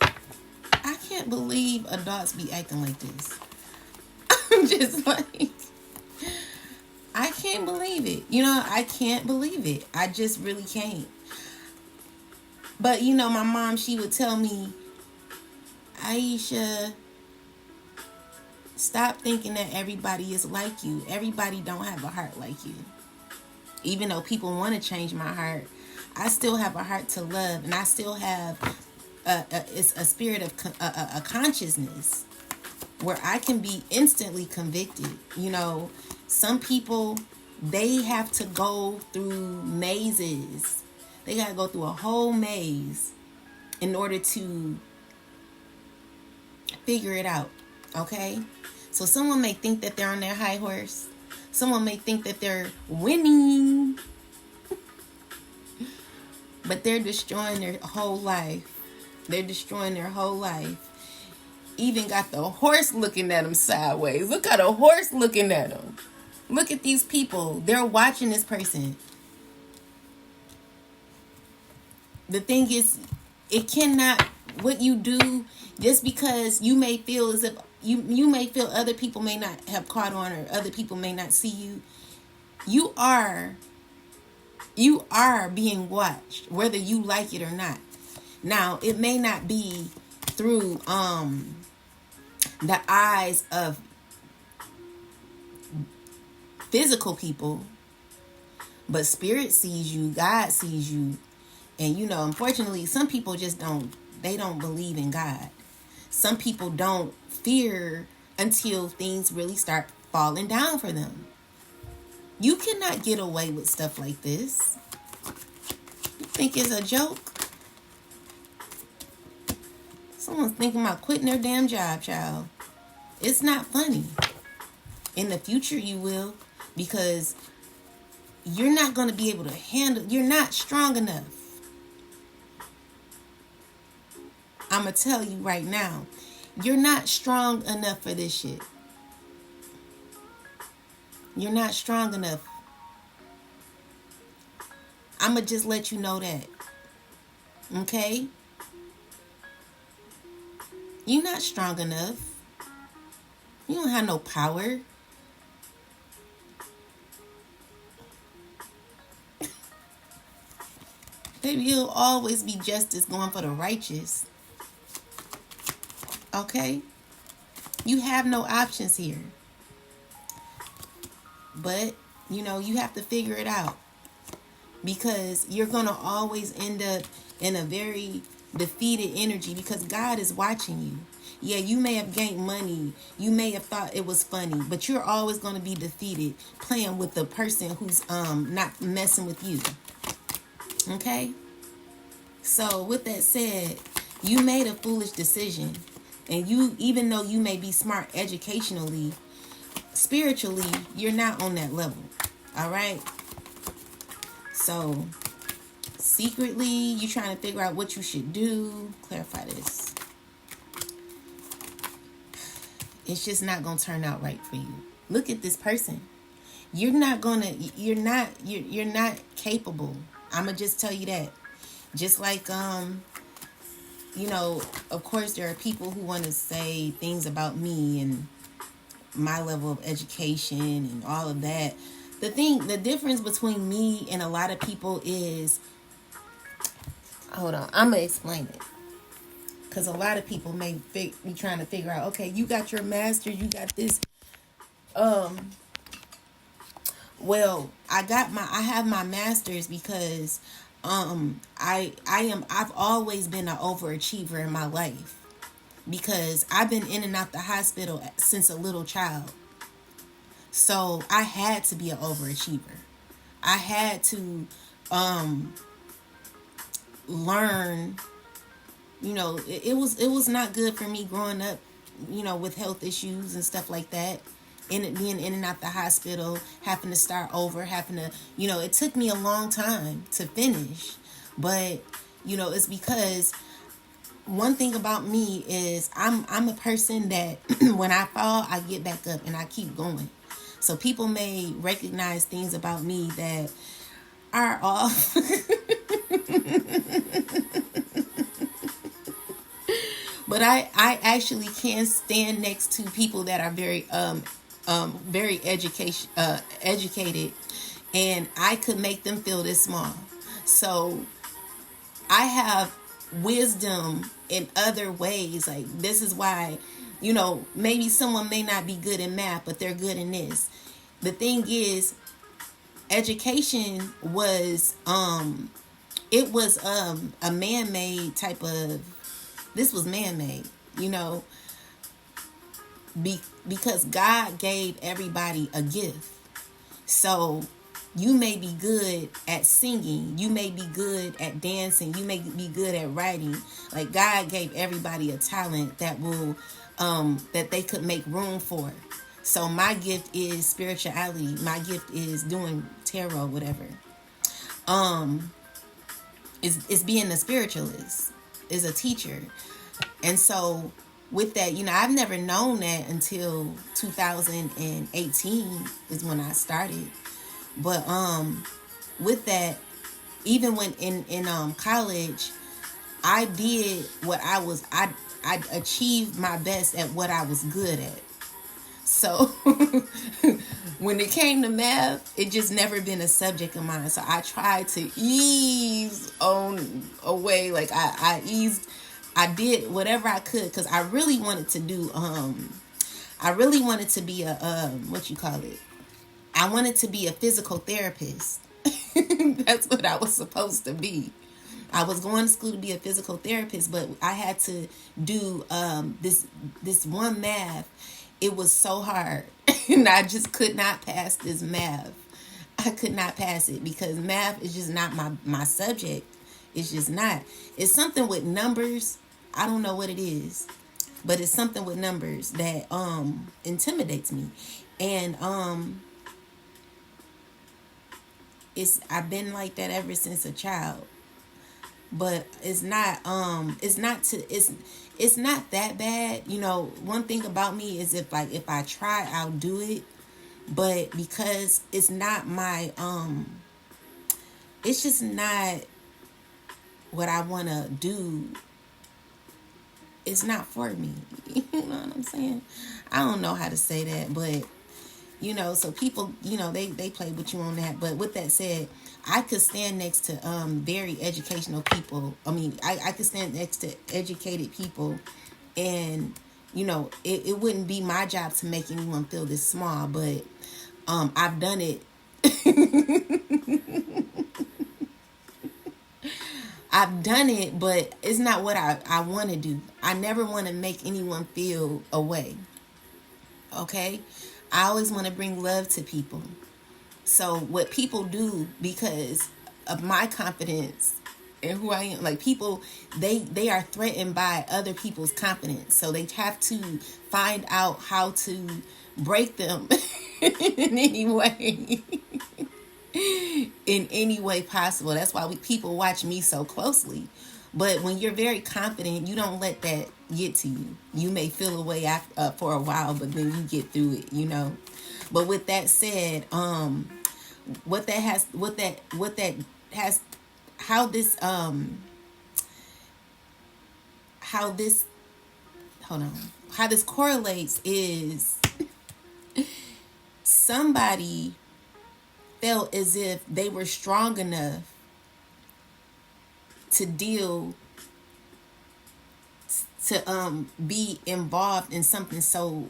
I can't believe adults be acting like this. I'm just like, I can't believe it. I can't believe it. I just really can't. But, my mom, she would tell me, Aisha, stop thinking that everybody is like you. Everybody don't have a heart like you. Even though people want to change my heart, I still have a heart to love, and I still have it's a spirit of a consciousness where I can be instantly convicted. Some people, they have to go through mazes. They got to go through a whole maze in order to figure it out. Okay? So someone may think that they're on their high horse. Someone may think that they're winning. But they're destroying their whole life. They're destroying their whole life. Even got the horse looking at them sideways. Look at a horse looking at them. Look at these people. They're watching this person. The thing is, it cannot, what you do, just because you may feel as if, you may feel other people may not have caught on, or other people may not see you. You are being watched, whether you like it or not. Now, it may not be through the eyes of physical people, but spirit sees you, God sees you. And unfortunately, some people just don't believe in God. Some people don't fear until things really start falling down for them. You cannot get away with stuff like this. You think it's a joke? Someone's thinking about quitting their damn job, child. It's not funny. In the future, you will, because you're not going to be able to handle, you're not strong enough. I'm going to tell you right now, you're not strong enough for this shit. You're not strong enough. I'm going to just let you know that. Okay? You're not strong enough. You don't have no power. Baby, you'll always be justice going for the righteous. Okay? You have no options here. But, you have to figure it out. Because you're going to always end up in a very defeated energy, because God is watching you. Yeah, you may have gained money. You may have thought it was funny, but you're always going to be defeated playing with the person who's not messing with you. Okay? So, with that said, you made a foolish decision. And you, even though you may be smart educationally, spiritually, you're not on that level. All right? So, secretly, you're trying to figure out what you should do. Clarify this. It's just not going to turn out right for you. Look at this person. You're not capable. I'm going to just tell you that. Just like, of course there are people who want to say things about me and my level of education and all of that. The difference between me and a lot of people is, hold on, I'm going to explain it. Because a lot of people may be trying to figure out, okay, you got your master, you got this. Well, I have my master's because I've always been an overachiever in my life, because I've been in and out the hospital since a little child. So I had to be an overachiever. I had to learn. It was not good for me growing up with health issues and stuff like that, and being in and out the hospital, having to start over, having to, it took me a long time to finish. But, it's because one thing about me is I'm a person that when I fall, I get back up and I keep going. So people may recognize things about me that are off. But I actually can stand next to people that are very educated, and I could make them feel this small. So I have wisdom in other ways. Like, this is why, maybe someone may not be good in math, but they're good in this. The thing is, education was it was a man-made type of, this was man-made, because God gave everybody a gift. So you may be good at singing, you may be good at dancing, you may be good at writing. Like, God gave everybody a talent that will that they could make room for. So my gift is spirituality. My gift is doing tarot, whatever. Is being a spiritualist, is a teacher. And so with that, I've never known that until 2018 is when I started. But with that, even when in college, I did what I achieved my best at what I was good at. So when it came to math, it just never been a subject of mine. So I tried to ease on away. Like, I did whatever I could, because I really wanted to do I really wanted to be a what you call it? I wanted to be a physical therapist. That's what I was supposed to be. I was going to school to be a physical therapist, but I had to do this one math. It was so hard, and I just could not pass this math. I could not pass it because math is just not my subject. It's just not. It's something with numbers. I don't know what it is, but it's something with numbers that intimidates me. And I've been like that ever since a child. But it's not that bad. One thing about me is if I try, I'll do it. But because it's not my it's just not what I want to do. It's not for me. You know what I'm saying? I don't know how to say that, but so people, they play with you on that. But with that said, I could stand next to very educational people. I mean, I could stand next to educated people, and it wouldn't be my job to make anyone feel this small, but I've done it. I've done it, but it's not what I want to do. I never want to make anyone feel away. Okay? I always want to bring love to people. So what people do, because of my confidence and who I am, like, people, they are threatened by other people's confidence. So they have to find out how to break them in any way. In any way possible. That's why people watch me so closely. But when you're very confident, you don't let that get to you. You may feel away for a while, but then you get through it, But with that said, how this correlates is somebody felt as if they were strong enough to be involved in something so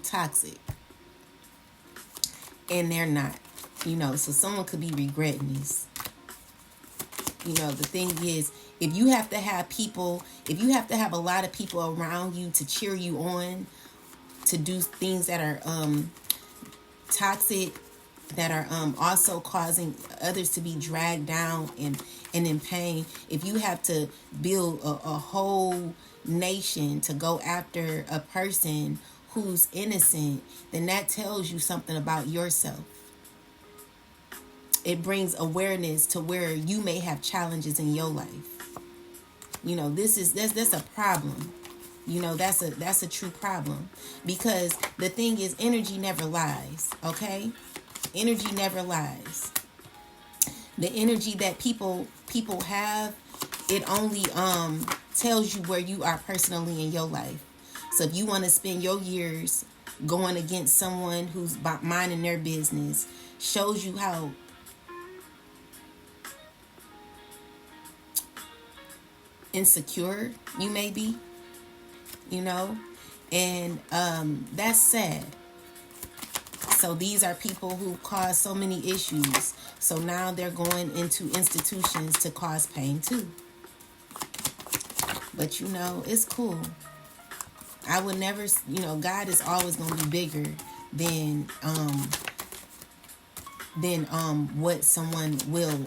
toxic, and they're not. So someone could be regretting this. The thing is, if you have to have a lot of people around you to cheer you on, to do things that are toxic, that are also causing others to be dragged down and in pain. If you have to build a whole nation to go after a person who's innocent, then that tells you something about yourself. It brings awareness to where you may have challenges in your life. You know, that's a problem. You know, that's a true problem, because the thing is, energy never lies. Okay, energy never lies. The energy that people have, it only tells you where you are personally in your life. So if you want to spend your years going against someone who's minding their business, shows you how insecure you may be, you know, and that's sad. So these are people who cause so many issues. So now they're going into institutions to cause pain too. But you know, it's cool. I would never, you know, God is always going to be bigger than what someone will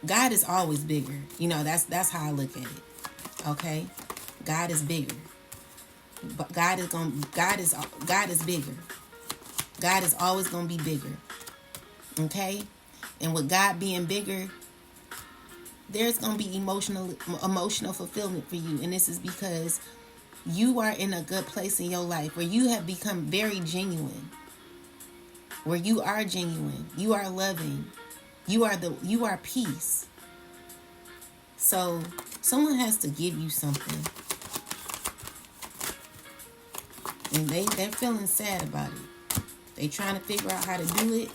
God is always bigger. You know, that's how I look at it. Okay? God is bigger. But God is bigger. God is always going to be bigger. Okay? And with God being bigger, there's going to be emotional fulfillment for you. And this is because you are in a good place in your life where you have become very genuine. Where you are genuine. You are loving. You are peace. So someone has to give you something. And they're feeling sad about it. They trying to figure out how to do it.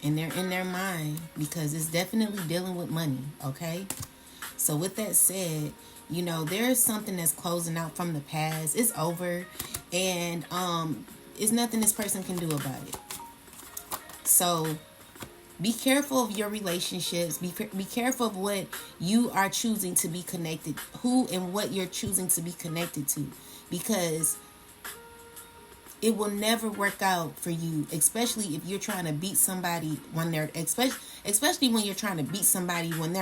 And they're in their mind, because it's definitely dealing with money, okay? So with that said, you know, there's something that's closing out from the past. It's over. And it's nothing this person can do about it. So be careful of your relationships. Be careful of what you are choosing to be connected, who and what you're choosing to be connected to, because it will never work out for you, especially if you're trying to beat somebody when they're especially when you're trying to beat somebody when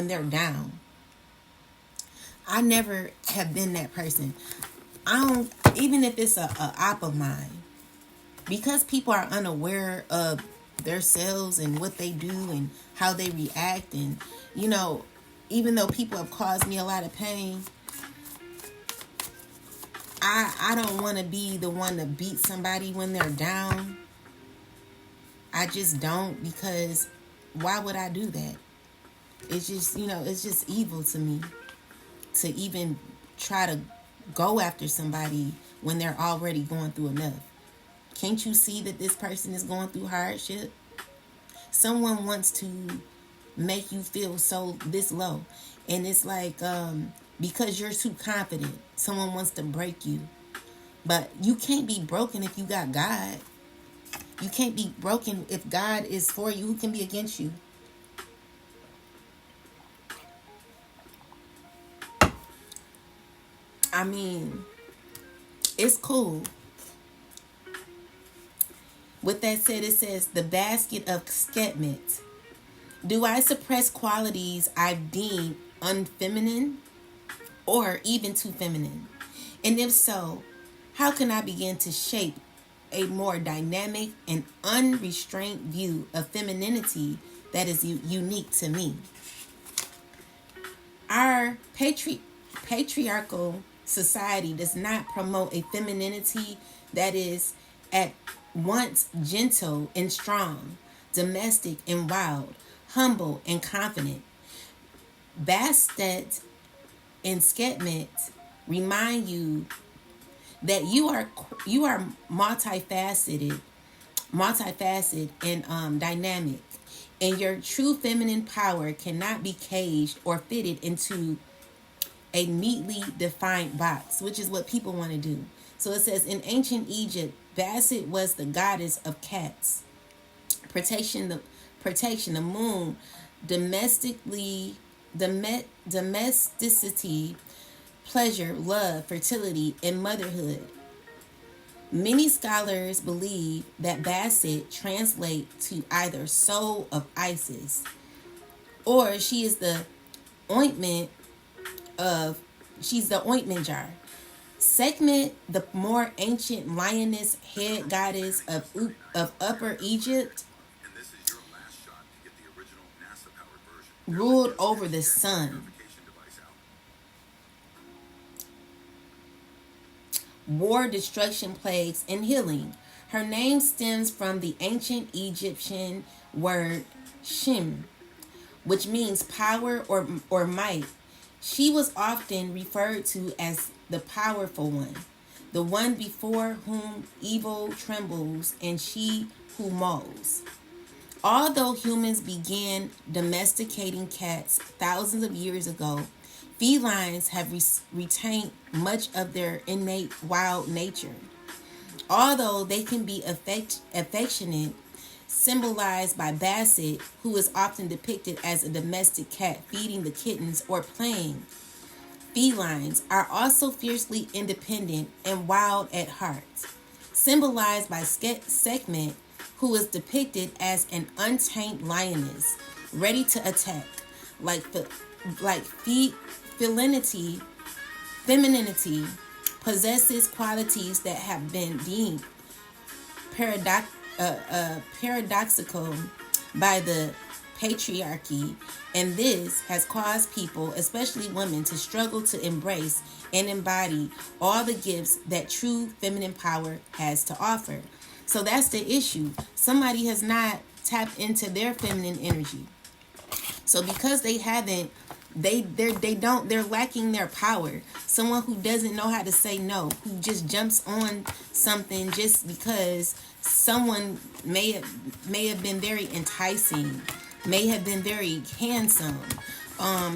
they're down. I never have been that person. I don't, even if it's a op of mine, because people are unaware of themselves and what they do and how they react, and you know, even though people have caused me a lot of pain, I don't want to be the one to beat somebody when they're down. I just don't, because why would I do that? It's just, you know, it's just evil to me to even try to go after somebody when they're already going through enough. Can't you see that this person is going through hardship? Someone wants to make you feel so this low. And it's like, because you're too confident, someone wants to break you. But you can't be broken if you got God. You can't be broken if God is for you. Who can be against you? I mean, it's cool. With that said, it says, the basket of Skepmet. Do I suppress qualities I've deemed unfeminine or even too feminine? And if so, how can I begin to shape a more dynamic and unrestrained view of femininity that is unique to me? Our patriarchal society does not promote a femininity that is at once gentle and strong, domestic and wild, humble and confident. Bastet and Skepmet remind you that you are multifaceted and dynamic, and your true feminine power cannot be caged or fitted into a neatly defined box, which is what people want to do. So it says, in ancient Egypt, Bastet was the goddess of cats, protection, the moon, domesticity, pleasure, love, fertility, and motherhood. Many scholars believe that Bastet translates to either soul of Isis, or ointment of she's the ointment jar. Sekhmet, the more ancient lioness head goddess of Upper Egypt, ruled over the sun, war, destruction, plagues, and healing. Her name stems from the ancient Egyptian word Shem, which means power or might. She was often referred to as the powerful one, the one before whom evil trembles, and she who mauls. Although humans began domesticating cats thousands of years ago, felines have retained much of their innate wild nature. Although they can be affectionate, symbolized by Basset, who is often depicted as a domestic cat feeding the kittens or playing, felines are also fiercely independent and wild at heart, symbolized by Sekhmet, who is depicted as an untamed lioness, ready to attack, like femininity possesses qualities that have been deemed paradoxical by the patriarchy, and this has caused people, especially women, to struggle to embrace and embody all the gifts that true feminine power has to offer. So that's the issue. Somebody has not tapped into their feminine energy. So because they haven't, they're lacking their power. Someone who doesn't know how to say no, who just jumps on something just because someone may have been very enticing, may have been very handsome,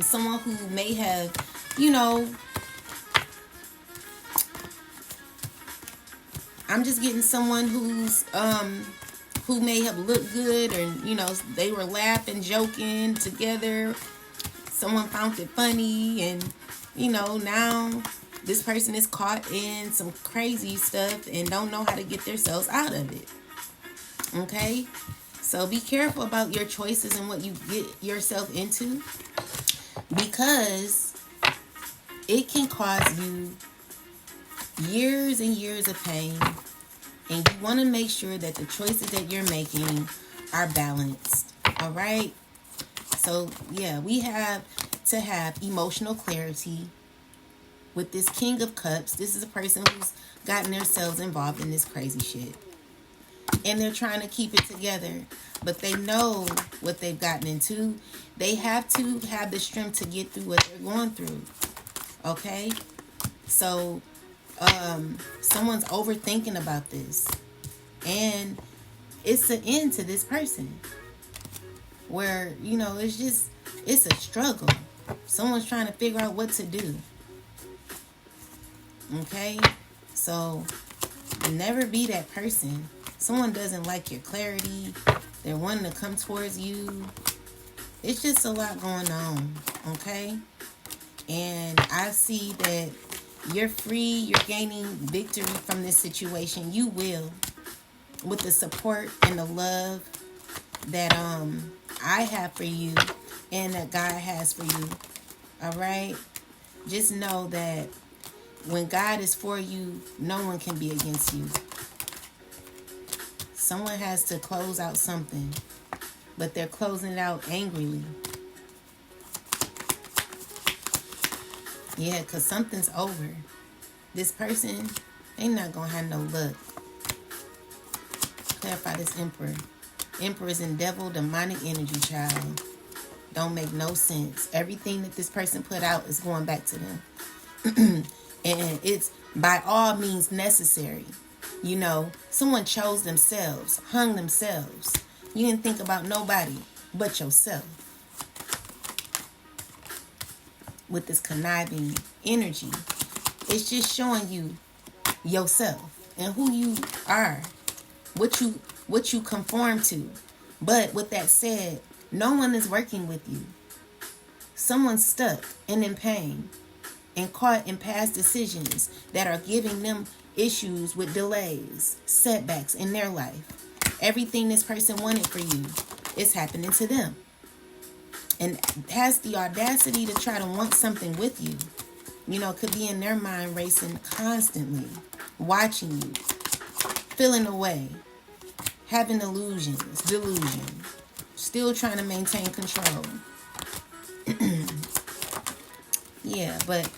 someone who may have, I'm just getting someone who may have looked good, or they were laughing, joking together. Someone found it funny, and now this person is caught in some crazy stuff and don't know how to get themselves out of it. Okay? So be careful about your choices and what you get yourself into, because it can cause you years and years of pain, and you want to make sure that the choices that you're making are balanced. All right? So, yeah, we have to have emotional clarity with this King of Cups. This is a person who's gotten themselves involved in this crazy shit. And they're trying to keep it together, but they know what they've gotten into. They have to have the strength to get through what they're going through. Okay? So, someone's overthinking about this. And it's an end to this person. Where, it's a struggle. Someone's trying to figure out what to do. Okay? So, never be that person. Someone doesn't like your clarity. They're wanting to come towards you. It's just a lot going on. Okay? And I see that you're free. You're gaining victory from this situation. You will. With the support and the love that I have for you and that God has for you. All right? Just know that when God is for you, no one can be against you. Someone has to close out something, but they're closing it out angrily. Yeah, because something's over. This person, they not going to have no luck. Clarify this Emperor. Emperor is in devil, demonic energy, child. Don't make no sense. Everything that this person put out is going back to them. And it's by all means necessary. Someone chose themselves, hung themselves. You didn't think about nobody but yourself. With this conniving energy, it's just showing you yourself and who you are, what you conform to. But with that said, no one is working with you. Someone's stuck and in pain and caught in past decisions that are giving them issues with delays, setbacks in their life. Everything this person wanted for you is happening to them. And has the audacity to try to want something with you. You know, could be in their mind racing constantly, watching you, feeling away, having delusions, still trying to maintain control. Yeah, but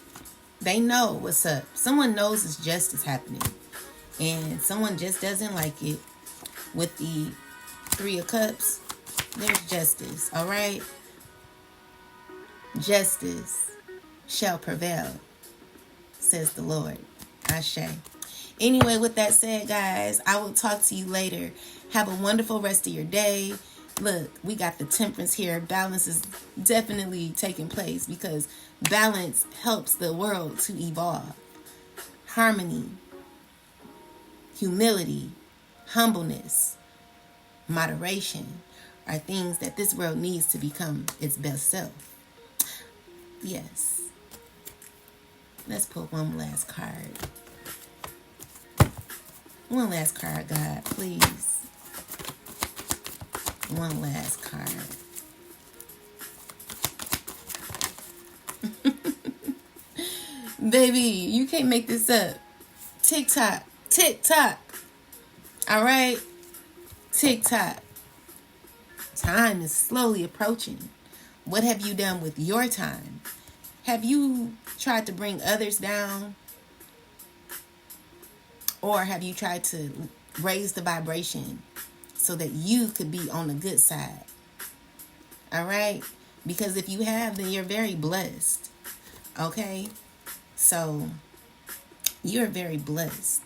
they know what's up. Someone knows it's justice happening. And someone just doesn't like it. With the Three of Cups, there's justice, all right? Justice shall prevail, says the Lord. Ashe. Anyway, with that said, guys, I will talk to you later. Have a wonderful rest of your day. Look, we got the temperance here. Balance is definitely taking place because balance helps the world to evolve. Harmony, humility, humbleness, moderation are things that this world needs to become its best self. Yes. Let's put one last card. One last card, God, please. One last card. Baby, you can't make this up. Tick-tock. Tick-tock. All right? Tick-tock. Time is slowly approaching. What have you done with your time? Have you tried to bring others down? Or have you tried to raise the vibration so that you could be on the good side? All right? Because if you have, then you're very blessed. Okay? So, you're very blessed.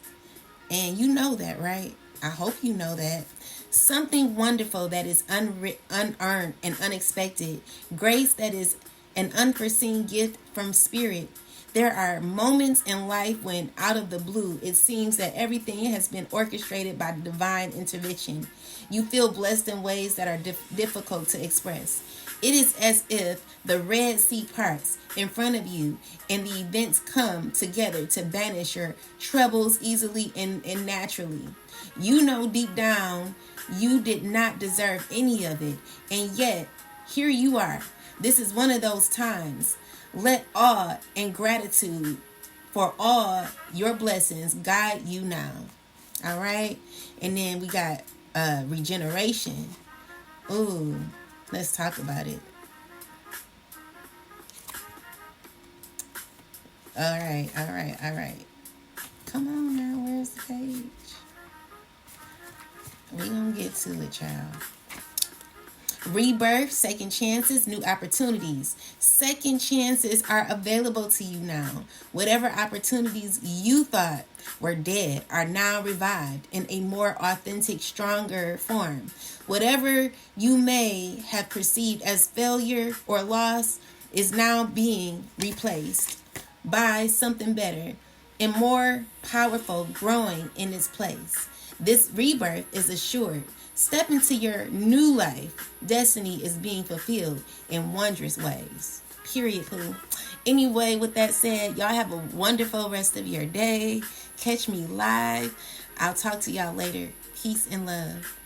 And you know that, right? I hope you know that. Something wonderful that is unearned and unexpected. Grace that is an unforeseen gift from Spirit. There are moments in life when, out of the blue, it seems that everything has been orchestrated by divine intervention. You feel blessed in ways that are difficult to express. It is as if the Red Sea parts in front of you and the events come together to banish your troubles easily and naturally. You know deep down you did not deserve any of it, and yet here you are. This is one of those times. Let awe and gratitude for all your blessings guide you now. All right? And then we got regeneration. Ooh, let's talk about it. All right. Come on now, where's the page? We gonna get to it, child. Rebirth, second chances, new opportunities. Second chances are available to you now. Whatever opportunities you thought were dead are now revived in a more authentic, stronger form. Whatever you may have perceived as failure or loss is now being replaced by something better and more powerful growing in its place. This rebirth is assured. Step into your new life. Destiny is being fulfilled in wondrous ways. Period, poo. Anyway, with that said, y'all have a wonderful rest of your day. Catch me live. I'll talk to y'all later. Peace and love.